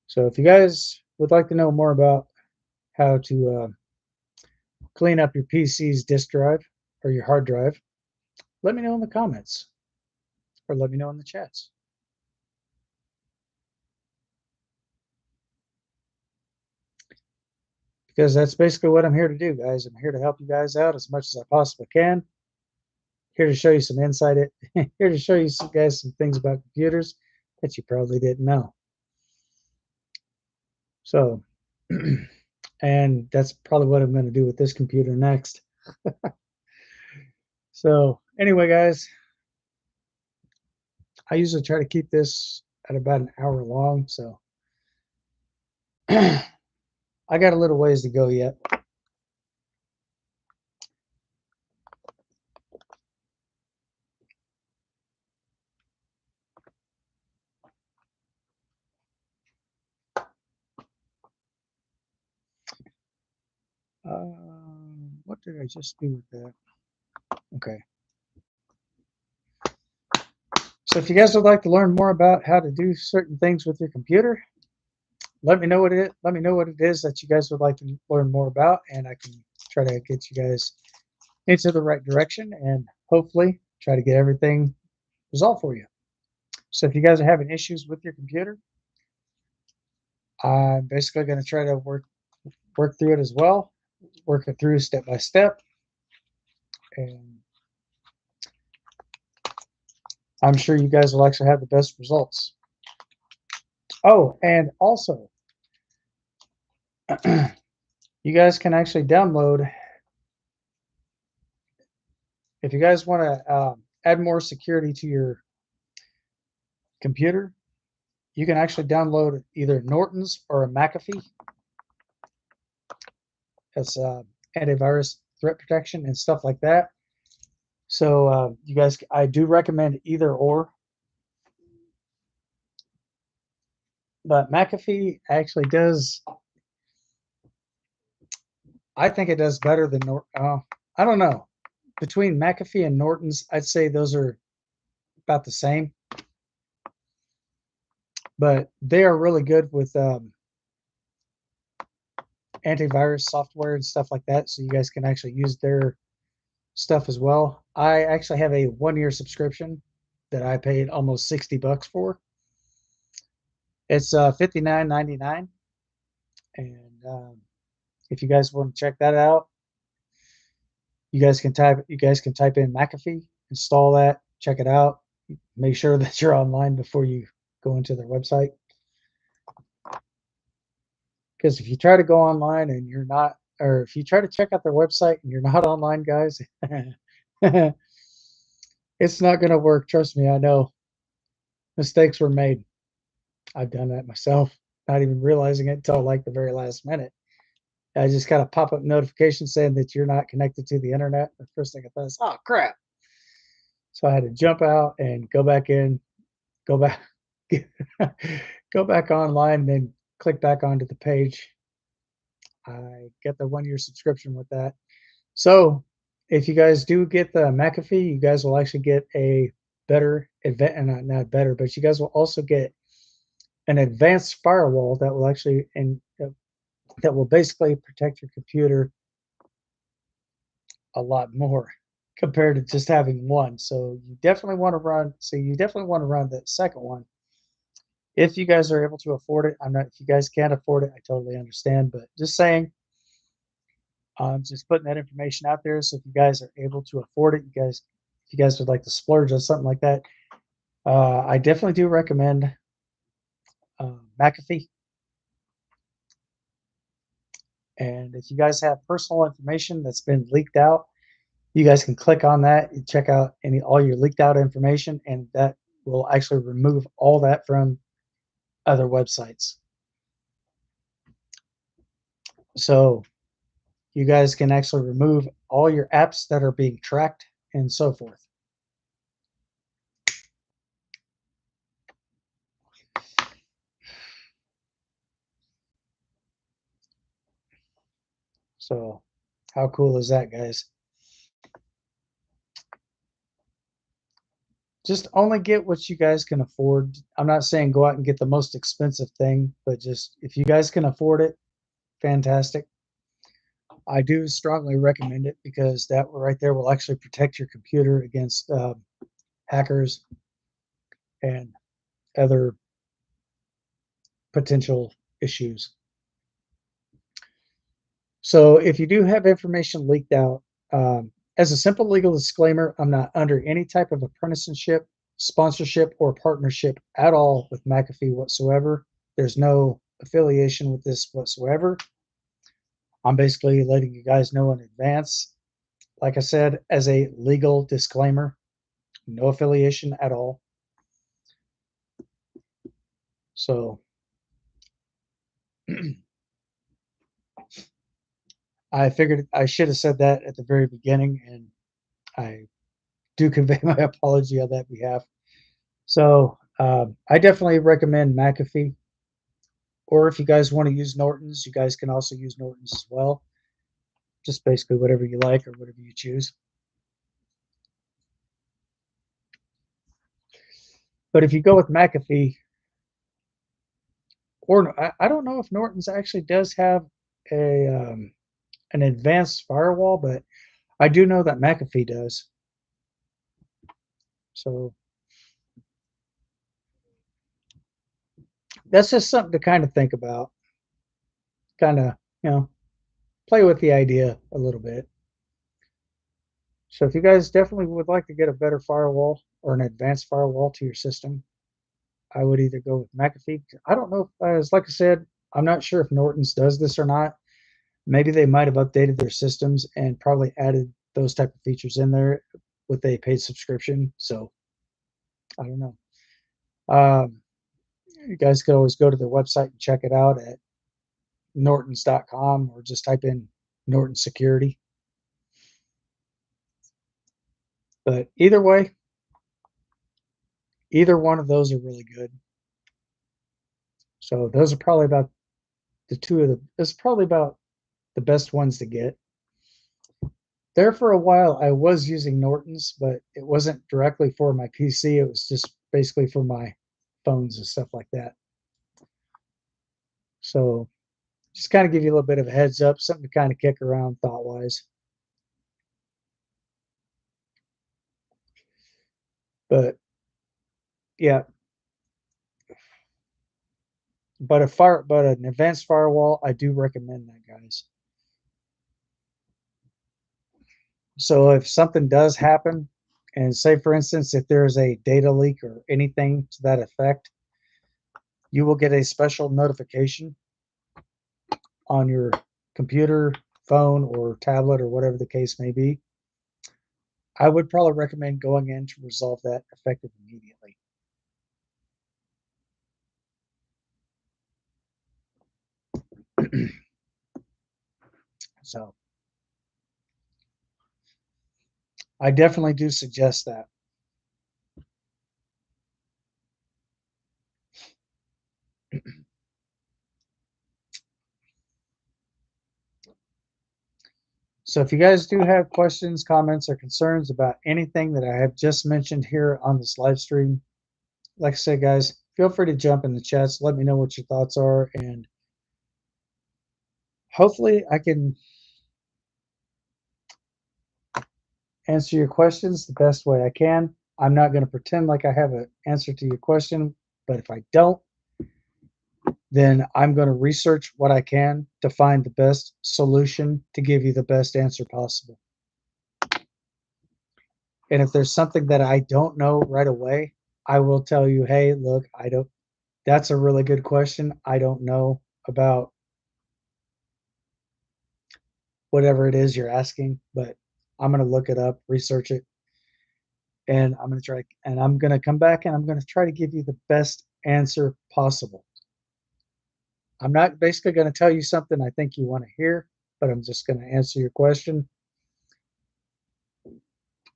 So if you guys would like to know more about how to clean up your PC's disk drive or your hard drive, let me know in the comments or let me know in the chats. Because that's basically what I'm here to do, guys. I'm here to help you guys out as much as I possibly can. Here to show you some insight. Here to show you guys some things about computers that you probably didn't know. So, and that's probably what I'm going to do with this computer next. So anyway, guys, I usually try to keep this at about an hour long. So I got a little ways to go yet. What did I just do with that? Okay. So if you guys would like to learn more about how to do certain things with your computer, let me know what it is. Let me know what it is that you guys would like to learn more about, and I can try to get you guys into the right direction and hopefully try to get everything resolved for you. So if you guys are having issues with your computer, I'm basically going to try to work through it as well, work it through step by step, and I'm sure you guys will actually have the best results. Oh, and also, you guys can actually download, if you guys want to add more security to your computer, you can actually download either Norton's or a McAfee. That's antivirus threat protection and stuff like that. So you guys, I do recommend either or. But McAfee actually does, I think it does better than Norton. I don't know. Between McAfee and Norton's, I'd say those are about the same. But they are really good with antivirus software and stuff like that. So you guys can actually use their stuff as well. I actually have a 1-year subscription that I paid almost $60 for. It's $59.99, and if you guys want to check that out, you guys can type in McAfee, install that, check it out. Make sure that you're online before you go into their website. Because if you try to go online and you're not, or if you try to check out their website and you're not online, guys, it's not going to work. Trust me, I know. Mistakes were made. I've done that myself, not even realizing it until like the very last minute. I just got a pop-up notification saying that you're not connected to the internet. The first thing I thought is, oh crap. So I had to jump out and go back in, go back, go back online, and then click back onto the page. I get the 1-year subscription with that. So if you guys do get the McAfee, you guys will actually get a better event, and not better, but you guys will also get an advanced firewall that will actually that will basically protect your computer a lot more compared to just having one. So you definitely want to run. So you definitely want to run that second one if you guys are able to afford it. I'm not. If you guys can't afford it, I totally understand. But just saying, just putting that information out there. So if you guys are able to afford it, if you guys would like to splurge on something like that, I definitely do recommend McAfee. And if you guys have personal information that's been leaked out, you guys can click on that and check out all your leaked out information, and that will actually remove all that from other websites. So you guys can actually remove all your apps that are being tracked and so forth. So how cool is that, guys? Just only get what you guys can afford. I'm not saying go out and get the most expensive thing, but just if you guys can afford it, fantastic. I do strongly recommend it because that right there will actually protect your computer against hackers and other potential issues. So if you do have information leaked out, as a simple legal disclaimer, I'm not under any type of apprenticeship, sponsorship, or partnership at all with McAfee whatsoever. There's no affiliation with this whatsoever. I'm basically letting you guys know in advance. Like I said, as a legal disclaimer, no affiliation at all. So I figured I should have said that at the very beginning, and I do convey my apology on that behalf. So I definitely recommend McAfee. Or if you guys want to use Norton's, you guys can also use Norton's as well. Just basically whatever you like or whatever you choose. But if you go with McAfee, or I don't know if Norton's actually does have an advanced firewall, but I do know that McAfee does. So that's just something to kind of think about. Kind of, play with the idea a little bit. So if you guys definitely would like to get a better firewall or an advanced firewall to your system, I would either go with McAfee. I don't know, as like I said, I'm not sure if Norton's does this or not. Maybe they might have updated their systems and probably added those type of features in there. with a paid subscription. So I don't know. You guys could always go to their website and check it out at nortons.com, or just type in Norton Security. But either way, either one of those are really good. So those are probably about it's probably about the best ones to get. There for a while, I was using Norton's, but it wasn't directly for my PC. It was just basically for my phones and stuff like that. So just kind of give you a little bit of a heads up, something to kind of kick around thought-wise. But yeah, but an advanced firewall, I do recommend that, guys. So if something does happen, and say for instance, if there's a data leak or anything to that effect, you will get a special notification on your computer, phone, or tablet, or whatever the case may be. I would probably recommend going in to resolve that effective immediately. So I definitely do suggest that. So if you guys do have questions, comments, or concerns about anything that I have just mentioned here on this live stream, like I said, guys, feel free to jump in the chats. Let me know what your thoughts are, and hopefully I can answer your questions the best way I can. I'm not going to pretend like I have an answer to your question, but if I don't, then I'm going to research what I can to find the best solution to give you the best answer possible. And if there's something that I don't know right away, I will tell you, hey, look, that's a really good question. I don't know about whatever it is you're asking, but I'm going to look it up, research it, and I'm going to come back and I'm going to try to give you the best answer possible. I'm not basically going to tell you something I think you want to hear, but I'm just going to answer your question.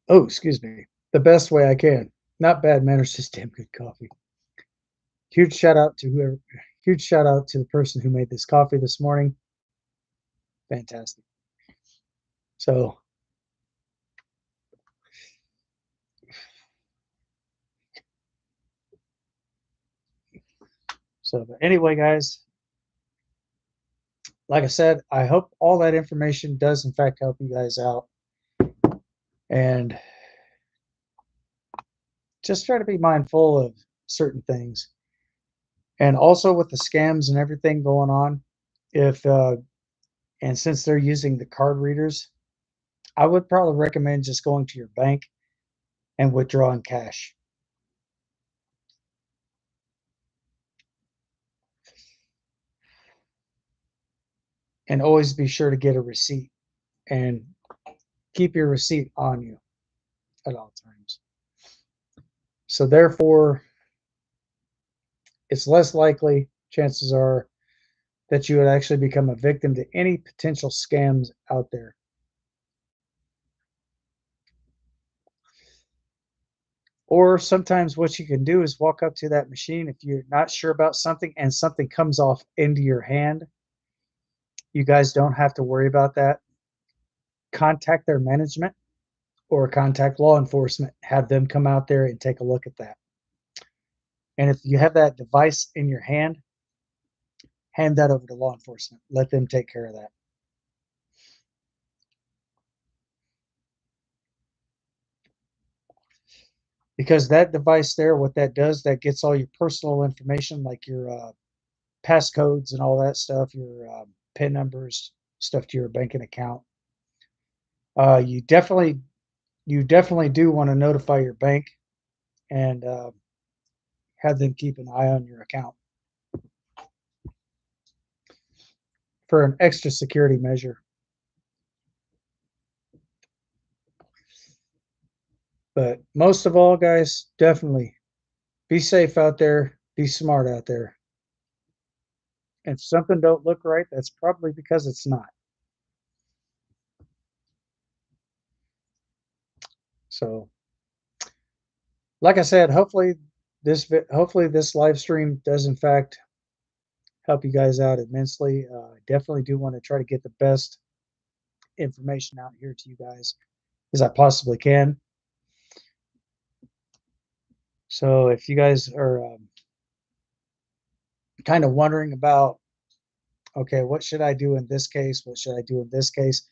Oh, excuse me. The best way I can. Not bad manners, just damn good coffee. Huge shout out to the person who made this coffee this morning. Fantastic. So but anyway, guys, like I said, I hope all that information does in fact help you guys out. And just try to be mindful of certain things. And also with the scams and everything going on, and since they're using the card readers, I would probably recommend just going to your bank and withdrawing cash. And always be sure to get a receipt and keep your receipt on you at all times. So therefore, it's less likely, chances are, that you would actually become a victim to any potential scams out there. Or sometimes what you can do is walk up to that machine if you're not sure about something and something comes off into your hand. You guys don't have to worry about that. Contact their management or contact law enforcement. Have them come out there and take a look at that. And if you have that device in your hand, hand that over to law enforcement. Let them take care of that. Because that device there, what that does, that gets all your personal information, like your passcodes and all that stuff, your PIN numbers, stuff to your banking account. You definitely do want to notify your bank and have them keep an eye on your account for an extra security measure. But most of all, guys, definitely be safe out there. Be smart out there. If something don't look right, that's probably because it's not. So, like I said, hopefully this live stream does in fact help you guys out immensely. I definitely do want to try to get the best information out here to you guys as I possibly can. So if you guys are kind of wondering about, okay, what should I do in this case? What should I do in this case?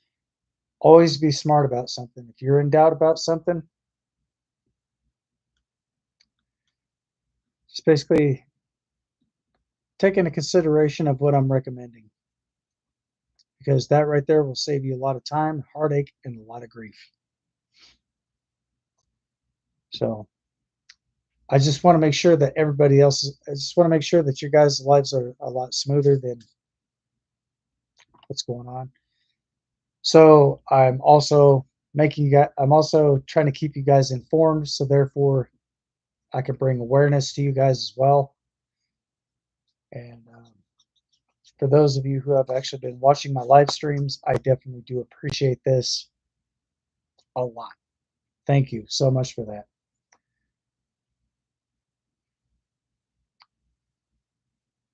Always be smart about something. If you're in doubt about something, just basically take into consideration of what I'm recommending, because that right there will save you a lot of time, heartache, and a lot of grief. So I just want to make sure that I just want to make sure that your guys' lives are a lot smoother than what's going on. So I'm also trying to keep you guys informed. So therefore I can bring awareness to you guys as well. And for those of you who have actually been watching my live streams, I definitely do appreciate this a lot. Thank you so much for that.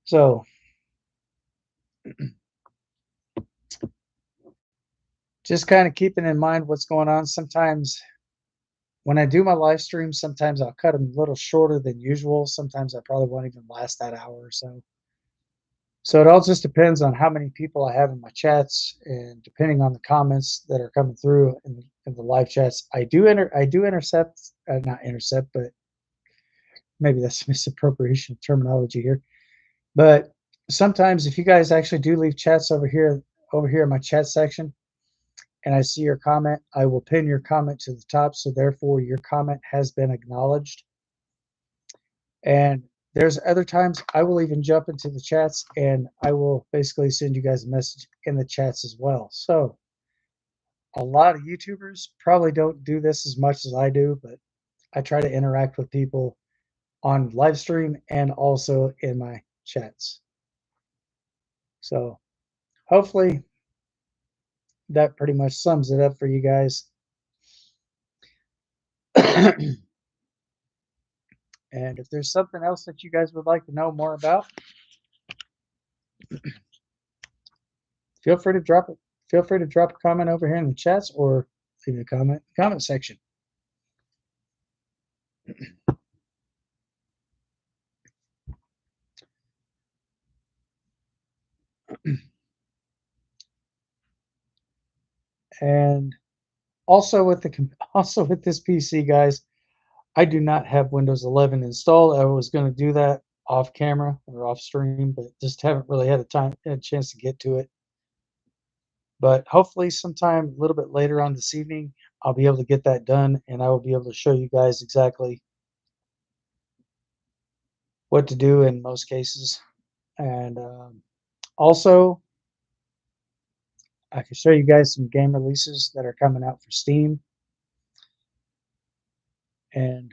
So just kind of keeping in mind what's going on. Sometimes when I do my live streams, sometimes I'll cut them a little shorter than usual. Sometimes I probably won't even last that hour or so. So it all just depends on how many people I have in my chats, and depending on the comments that are coming through in the live chats. I do intercept, not intercept, but maybe that's misappropriation of terminology here. But sometimes if you guys actually do leave chats over here in my chat section, and I see your comment, I will pin your comment to the top. So therefore your comment has been acknowledged. And there's other times I will even jump into the chats and I will basically send you guys a message in the chats as well. So a lot of YouTubers probably don't do this as much as I do, but I try to interact with people on live stream and also in my chats. So hopefully that pretty much sums it up for you guys. And if there's something else that you guys would like to know more about, feel free to drop it. Feel free to drop a comment over here in the chats or leave a comment section. And also with this PC, guys, I do not have Windows 11 installed. I was going to do that off camera or off stream, but just haven't really had a chance to get to it. But hopefully sometime a little bit later on this evening, I'll be able to get that done, and I will be able to show you guys exactly what to do in most cases. And also, I can show you guys some game releases that are coming out for Steam and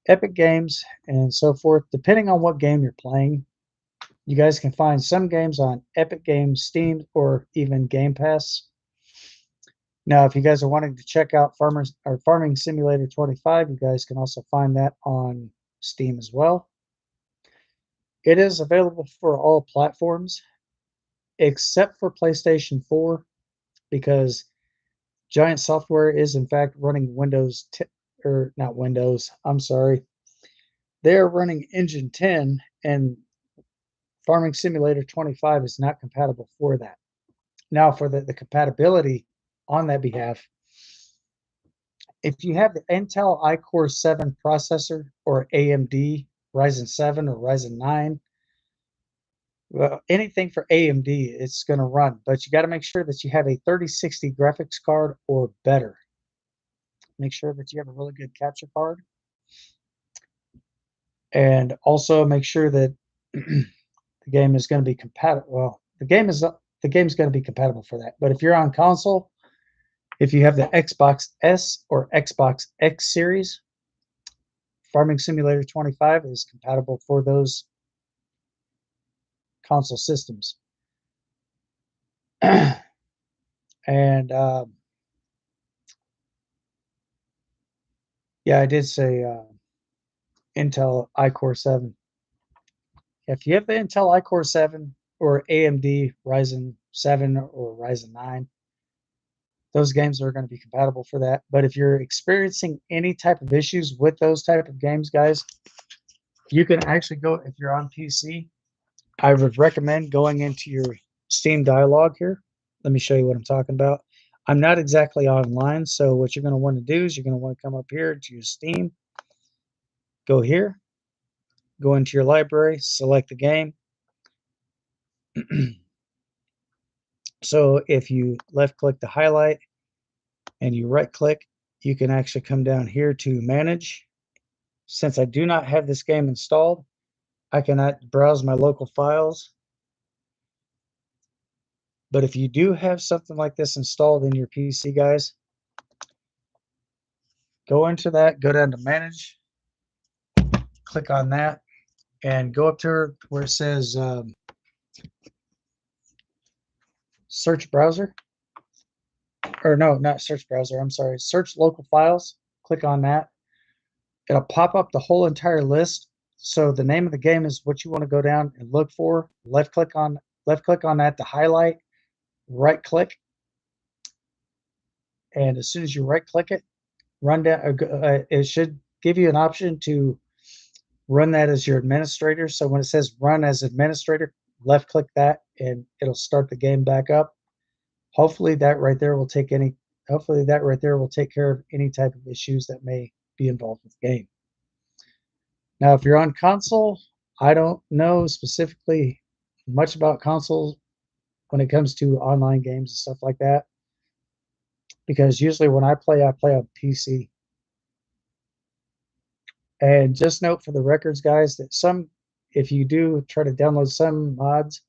Epic Games and so forth. Depending on what game you're playing, you guys can find some games on Epic Games, Steam, or even Game Pass. Now, if you guys are wanting to check out Farming Simulator 25, you guys can also find that on Steam as well. It is available for all platforms except for PlayStation 4, because Giant Software is in fact running not Windows, I'm sorry. They're running Engine 10, and Farming Simulator 25 is not compatible for that. Now, for the compatibility on that behalf, if you have the Intel iCore 7 processor or AMD Ryzen 7 or Ryzen 9, well, anything for AMD, it's going to run, but you got to make sure that you have a 3060 graphics card or better. Make sure that you have a really good capture card, and also make sure that the game is going to be compatible. Well, the game's going to be compatible for that. But if you're on console, If you have the Xbox S or Xbox X series, Farming Simulator 25 is compatible for those console systems. And yeah, I did say Intel iCore 7. If you have the Intel iCore 7 or AMD Ryzen 7 or Ryzen 9, those games are going to be compatible for that. But if you're experiencing any type of issues with those type of games, guys, you can actually go, if you're on PC, I would recommend going into your Steam dialog here. Let me show you what I'm talking about. I'm not exactly online, so what you're going to want to do is you're going to want to come up here to your Steam, go here, go into your library, select the game. So if you left click the highlight and you right click, you can actually come down here to manage. Since I do not have this game installed, I cannot browse my local files. But if you do have something like this installed in your PC, guys, go into that, go down to manage, click on that, and go up to where it says search browser. Or no, not search browser, I'm sorry, search local files. Click on that. It'll pop up the whole entire list. So the name of the game is what you want to go down and look for. Left click on that to highlight, right click, and as soon as you right click it, run down. It should give you an option to run that as your administrator. So when it says run as administrator, left click that and it'll start the game back up. Hopefully that right there will take care of any type of issues that may be involved with the game. Now, if you're on console, I don't know specifically much about consoles when it comes to online games and stuff like that, because usually when I play on PC. And just note for the records, guys, that if you do try to download some mods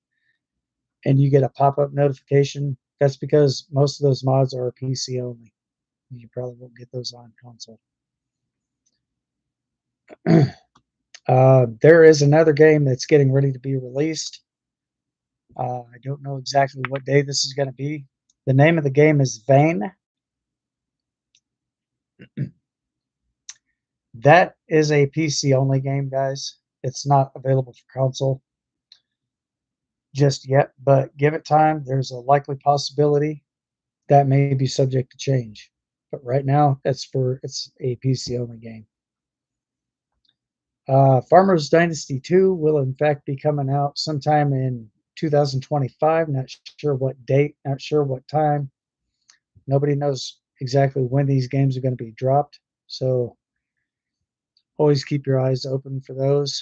and you get a pop-up notification, that's because most of those mods are PC only. You probably won't get those on console. There is another game that's getting ready to be released. I don't know exactly what day this is going to be. The name of the game is Vane. That is a PC only game, guys. It's not available for console just yet, but give it time. There's a likely possibility that may be subject to change. But right now, it's a PC only game. Farmers Dynasty 2 will in fact be coming out sometime in 2025. Not sure what date, not sure what time. Nobody knows exactly when these games are going to be dropped. So always keep your eyes open for those.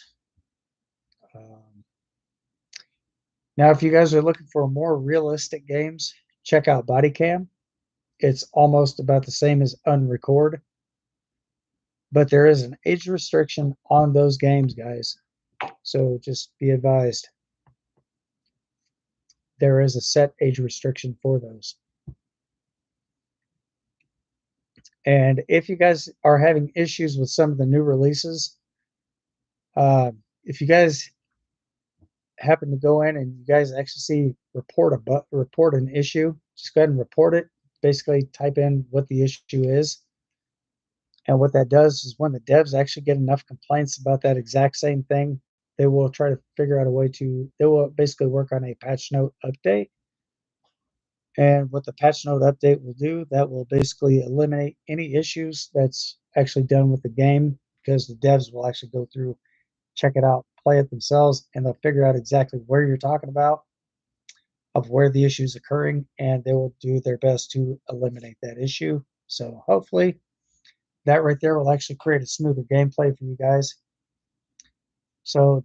Now, if you guys are looking for more realistic games, check out Bodycam. It's almost about the same as Unrecord, but there is an age restriction on those games, guys. So just be advised. There is a set age restriction for those. And if you guys are having issues with some of the new releases, if you guys happen to go in and you guys actually see report an issue, just go ahead and report it. Basically, type in what the issue is. And what that does is when the devs actually get enough complaints about that exact same thing, they will try to figure out a way they will basically work on a patch note update. And what the patch note update will do, that will basically eliminate any issues that's actually done with the game, because the devs will actually go through, check it out, play it themselves, and they'll figure out exactly where you're talking about, of where the issue is occurring, and they will do their best to eliminate that issue. So hopefully that right there will actually create a smoother gameplay for you guys. So,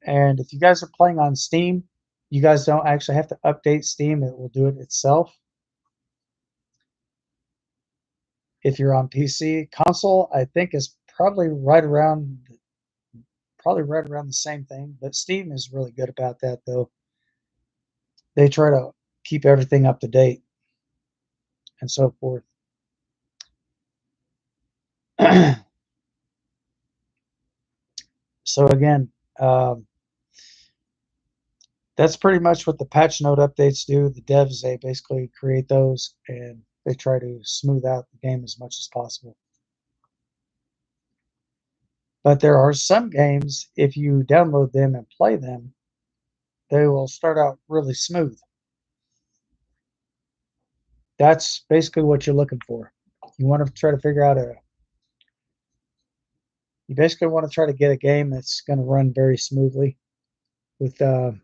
and if you guys are playing on Steam, you guys don't actually have to update Steam. It will do it itself. If you're on PC, console, I think is probably right around the same thing. But Steam is really good about that, though. They try to keep everything up to date. and so forth. So again, that's pretty much what the patch note updates do. The devs, they basically create those and they try to smooth out the game as much as possible. But there are some games, if you download them and play them, they will start out really smooth. That's basically what you're looking for. You want to try to figure out you basically want to try to get a game that's going to run very smoothly without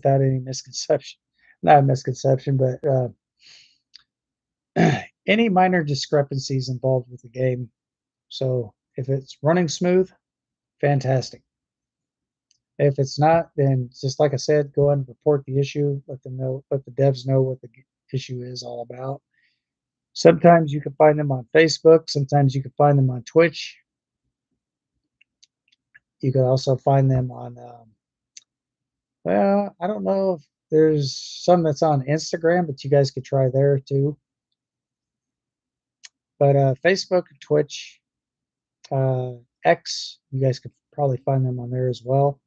any misconception. Not a misconception, but any minor discrepancies involved with the game. So if it's running smooth, fantastic. If it's not, then just like I said, go ahead and report the issue. Let them know, let the devs know what the issue is all about. Sometimes you can find them on Facebook. Sometimes you can find them on Twitch. You can also find them on, well, I don't know if there's some that's on Instagram, but you guys could try there too. But Facebook and Twitch, X, you guys could probably find them on there as well.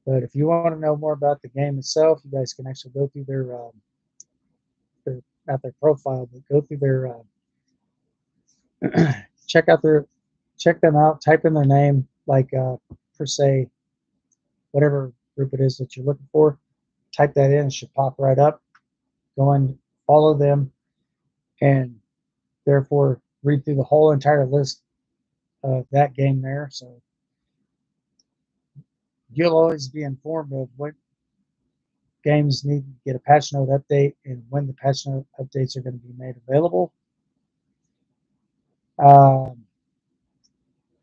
But if you want to know more about the game itself, you guys can actually go through their not their profile, but go through their check them out. Type in their name, like per se, whatever group it is that you're looking for. Type that in; it should pop right up. Go and follow them, and therefore read through the whole entire list of that game there. So you'll always be informed of what games need to get a patch note update and when the patch note updates are going to be made available.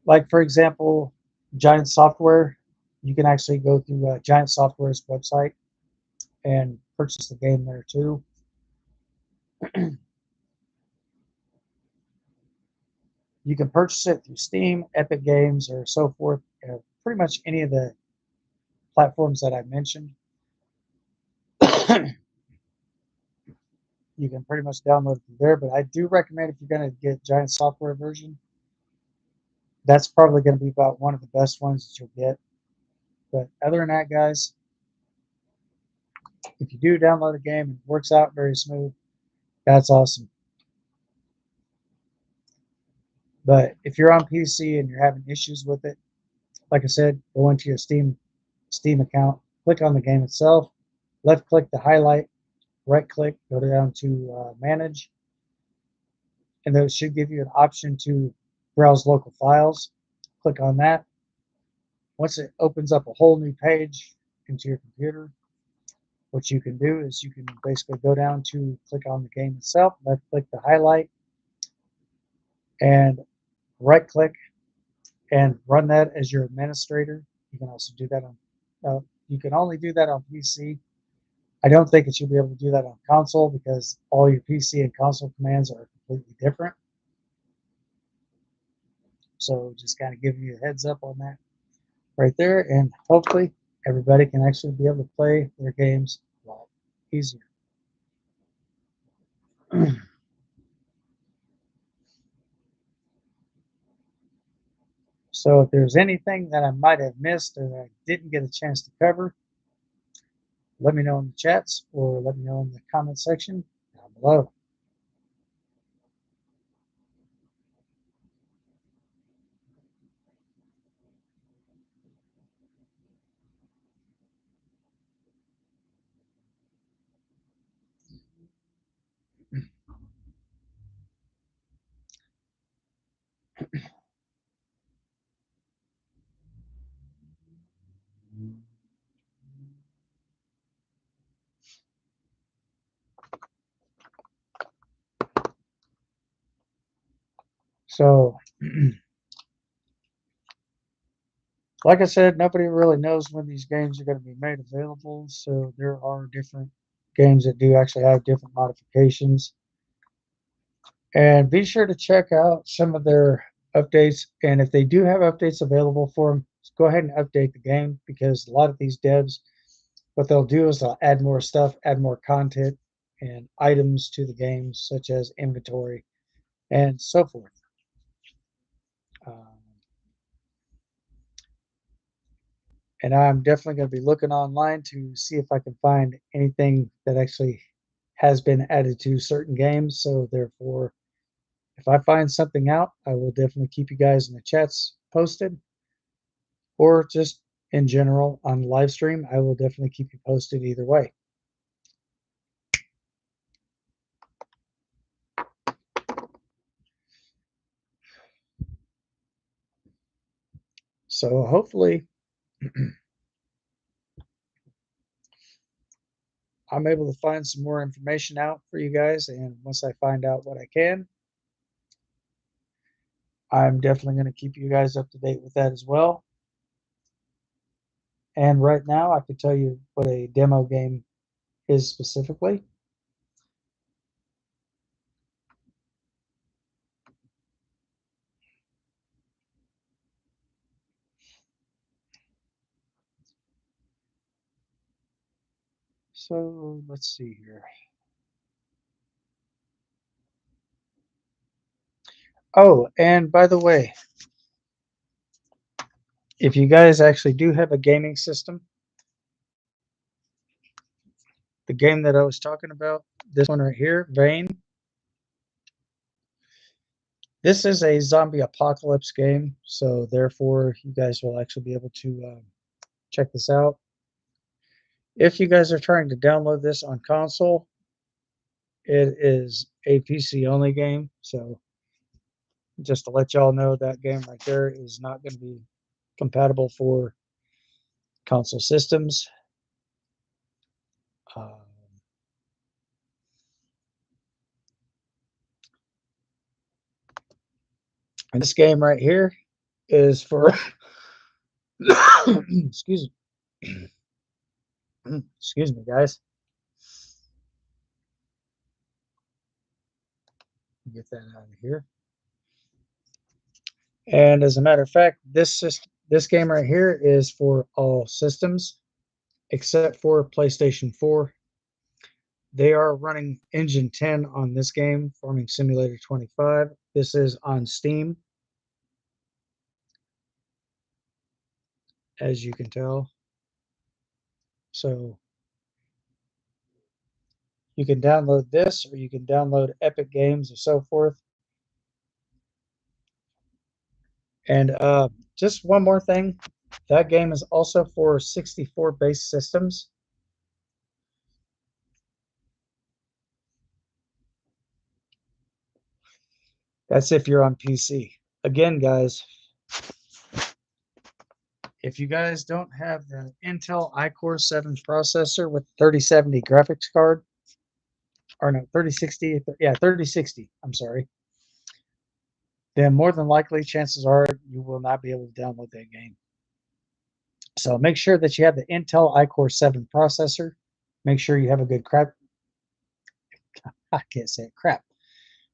Like, for example, Giant Software, you can actually go through Giant Software's website and purchase the game there too. You can purchase it through Steam, Epic Games, or so forth. Pretty much any of the platforms that I mentioned. You can pretty much download it from there, but I do recommend if you're going to get Giant Software version, that's probably going to be about one of the best ones that you'll get. But other than that, guys, if you do download a game and it works out very smooth, that's awesome. But if you're on PC and you're having issues with it, like I said, go into your Steam account, click on the game itself, left click to highlight, right click, go down to manage, and those should give you an option to browse local files. Click on that. Once it opens up a whole new page into your computer, what you can do is you can basically go down to click on the game itself, left click to highlight, and right click and run that as your administrator. You can also do that on, you can only do that on PC. I don't think that you'll be able to do that on console because all your PC and console commands are completely different. So just kind of giving you a heads up on that right there, and hopefully everybody can actually be able to play their games a lot easier. So if there's anything that I might have missed or that I didn't get a chance to cover, let me know in the chats or let me know in the comment section down below. So, like I said, nobody really knows when these games are going to be made available. So there are different games that do actually have different modifications. And be sure to check out some of their updates. And if they do have updates available for them, go ahead and update the game, because a lot of these devs, what they'll do is they'll add more stuff, add more content and items to the game, such as inventory and so forth. And I'm definitely going to be looking online to see if I can find anything that actually has been added to certain games. So therefore, if I find something out, I will definitely keep you guys in the chats posted, or just in general on the live stream. I will definitely keep you posted either way. So hopefully I'm able to find some more information out for you guys, and once I find out what I can, I'm definitely going to keep you guys up to date with that as well. And right now I can tell you what a demo game is specifically. So let's see here. Oh, and by the way, if you guys actually do have a gaming system, the game that I was talking about, this one right here, Vane, this is a zombie apocalypse game, so therefore you guys will actually be able to check this out. If you guys are trying to download this on console, it is a PC only game, so just to let y'all know, that game right there is not going to be compatible for console systems. And this game right here is for excuse me. Excuse me, guys. Get that out of here. And as a matter of fact, this game right here is for all systems except for PlayStation 4. They are running Engine 10 on this game, Farming Simulator 25. This is on Steam, as you can tell. So you can download this, or you can download Epic Games or so forth. And just one more thing, that game is also for 64 base systems. That's if you're on PC. Again, guys, if you guys don't have the Intel iCore 7 processor with 3070 graphics card, or no, 3060, yeah, 3060, I'm sorry, then more than likely, chances are you will not be able to download that game. So make sure that you have the Intel iCore 7 processor. Make sure you have a good I can't say it, crap.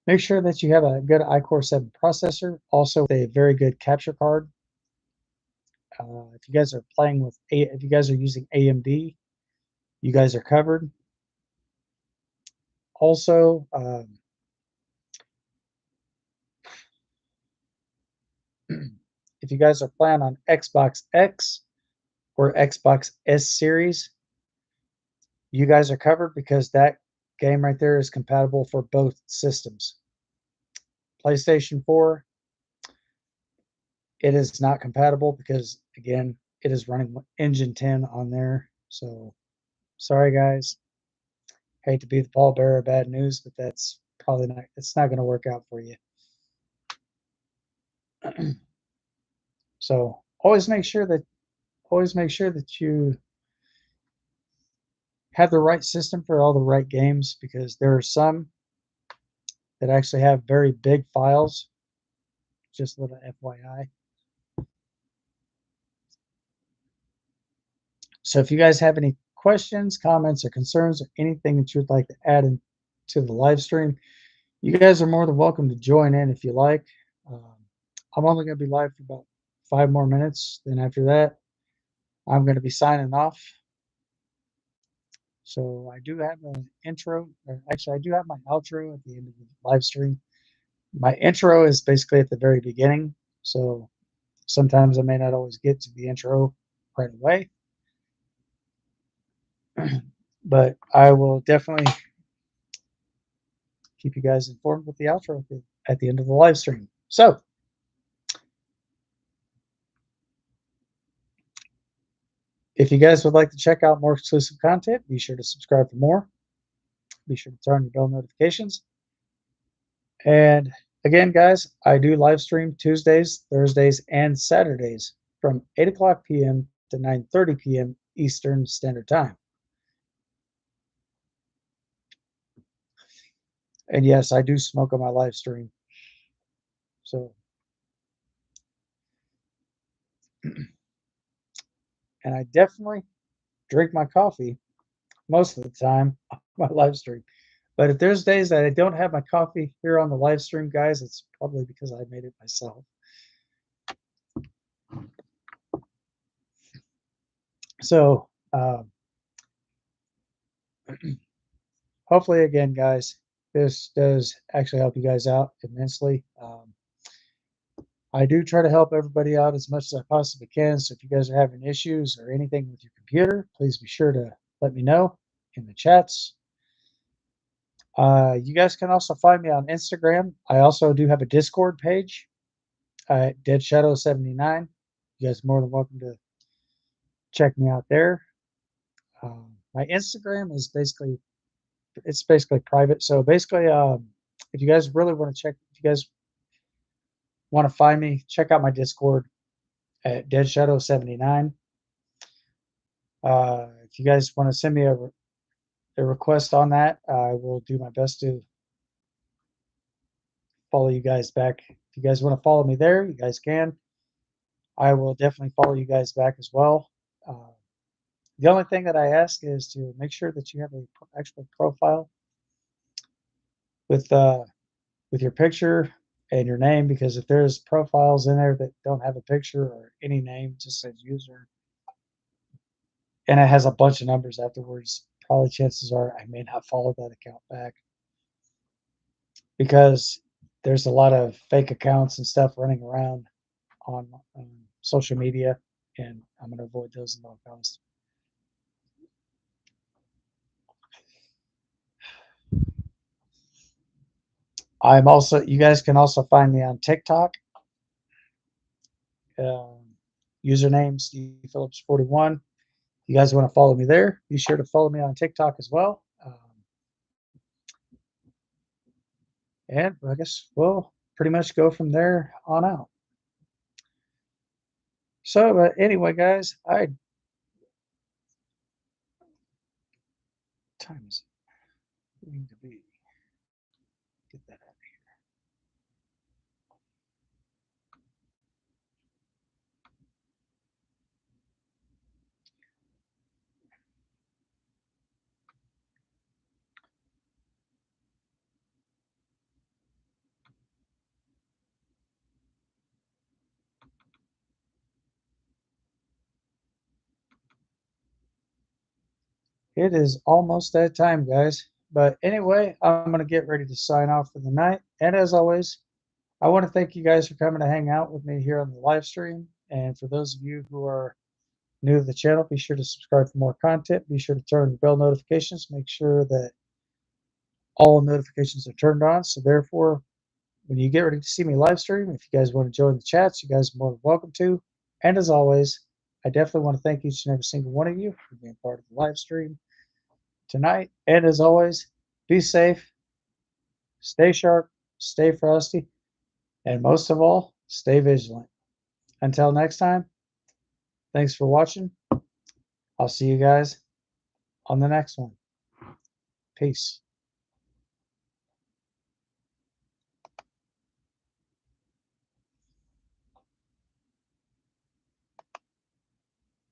Make sure that you have a good iCore 7 processor, also with a very good capture card. If you guys are playing with, if you guys are using AMD, you guys are covered. Also, if you guys are playing on Xbox X or Xbox S series, you guys are covered, because that game right there is compatible for both systems. PlayStation 4, it is not compatible because, again, it is running Engine 10 on there. So, sorry guys. Hate to be the pallbearer of bad news, but that's probably not, it's not going to work out for you. So, always make sure that you have the right system for all the right games, because there are some that actually have very big files. Just a little FYI. So if you guys have any questions, comments, or concerns, or anything that you would like to add into the live stream, you guys are more than welcome to join in if you like. I'm only going to be live for about 5 more minutes. Then after that, I'm going to be signing off. So I do have an intro, or actually I do have my outro at the end of the live stream. My intro is basically at the very beginning. So sometimes I may not always get to the intro right away. But I will definitely keep you guys informed with the outro at the end of the live stream. So, if you guys would like to check out more exclusive content, be sure to subscribe for more. Be sure to turn on your bell notifications. And again, guys, I do live stream Tuesdays, Thursdays, and Saturdays from 8 o'clock p.m. to 9:30 p.m. Eastern Standard Time. And yes, I do smoke on my live stream. So, and I definitely drink my coffee most of the time on my live stream. But if there's days that I don't have my coffee here on the live stream, guys, it's probably because I made it myself. So, hopefully, again, guys, this does actually help you guys out immensely. I do try to help everybody out as much as I possibly can. So if you guys are having issues or anything with your computer, please be sure to let me know in the chats. You guys can also find me on Instagram. I also do have a Discord page at Dead Shadow 79. You guys are more than welcome to check me out there. My Instagram is basically private. So basically, if you guys really want to check, if you guys want to find me, check out my Discord at Dead Shadow 79. If you guys want to send me a request on that, I will do my best to follow you guys back. If you guys want to follow me there, you guys can. I will definitely follow you guys back as well. The only thing that I ask is to make sure that you have an actual profile with your picture and your name, because if there's profiles in there that don't have a picture or any name, just says user, and it has a bunch of numbers afterwards, probably chances are I may not follow that account back, because there's a lot of fake accounts and stuff running around on social media, and I'm going to avoid those at all costs. You guys can also find me on TikTok. Username Steve Phillips 41. You guys want to follow me there, be sure to follow me on TikTok as well. And I guess we'll pretty much go from there on out. So anyway, guys, time is it going to be? Get that out of here. It is almost that time, guys. But anyway, I'm going to get ready to sign off for the night. And as always, I want to thank you guys for coming to hang out with me here on the live stream. And for those of you who are new to the channel, be sure to subscribe for more content. Be sure to turn on the bell notifications. Make sure that all notifications are turned on. So therefore, when you get ready to see me live stream, if you guys want to join the chats, you guys are more than welcome to. And as always, I definitely want to thank each and every single one of you for being part of the live stream tonight. And as always, be safe, stay sharp, stay frosty, and most of all, stay vigilant. Until next time, thanks for watching. I'll see you guys on the next one. Peace.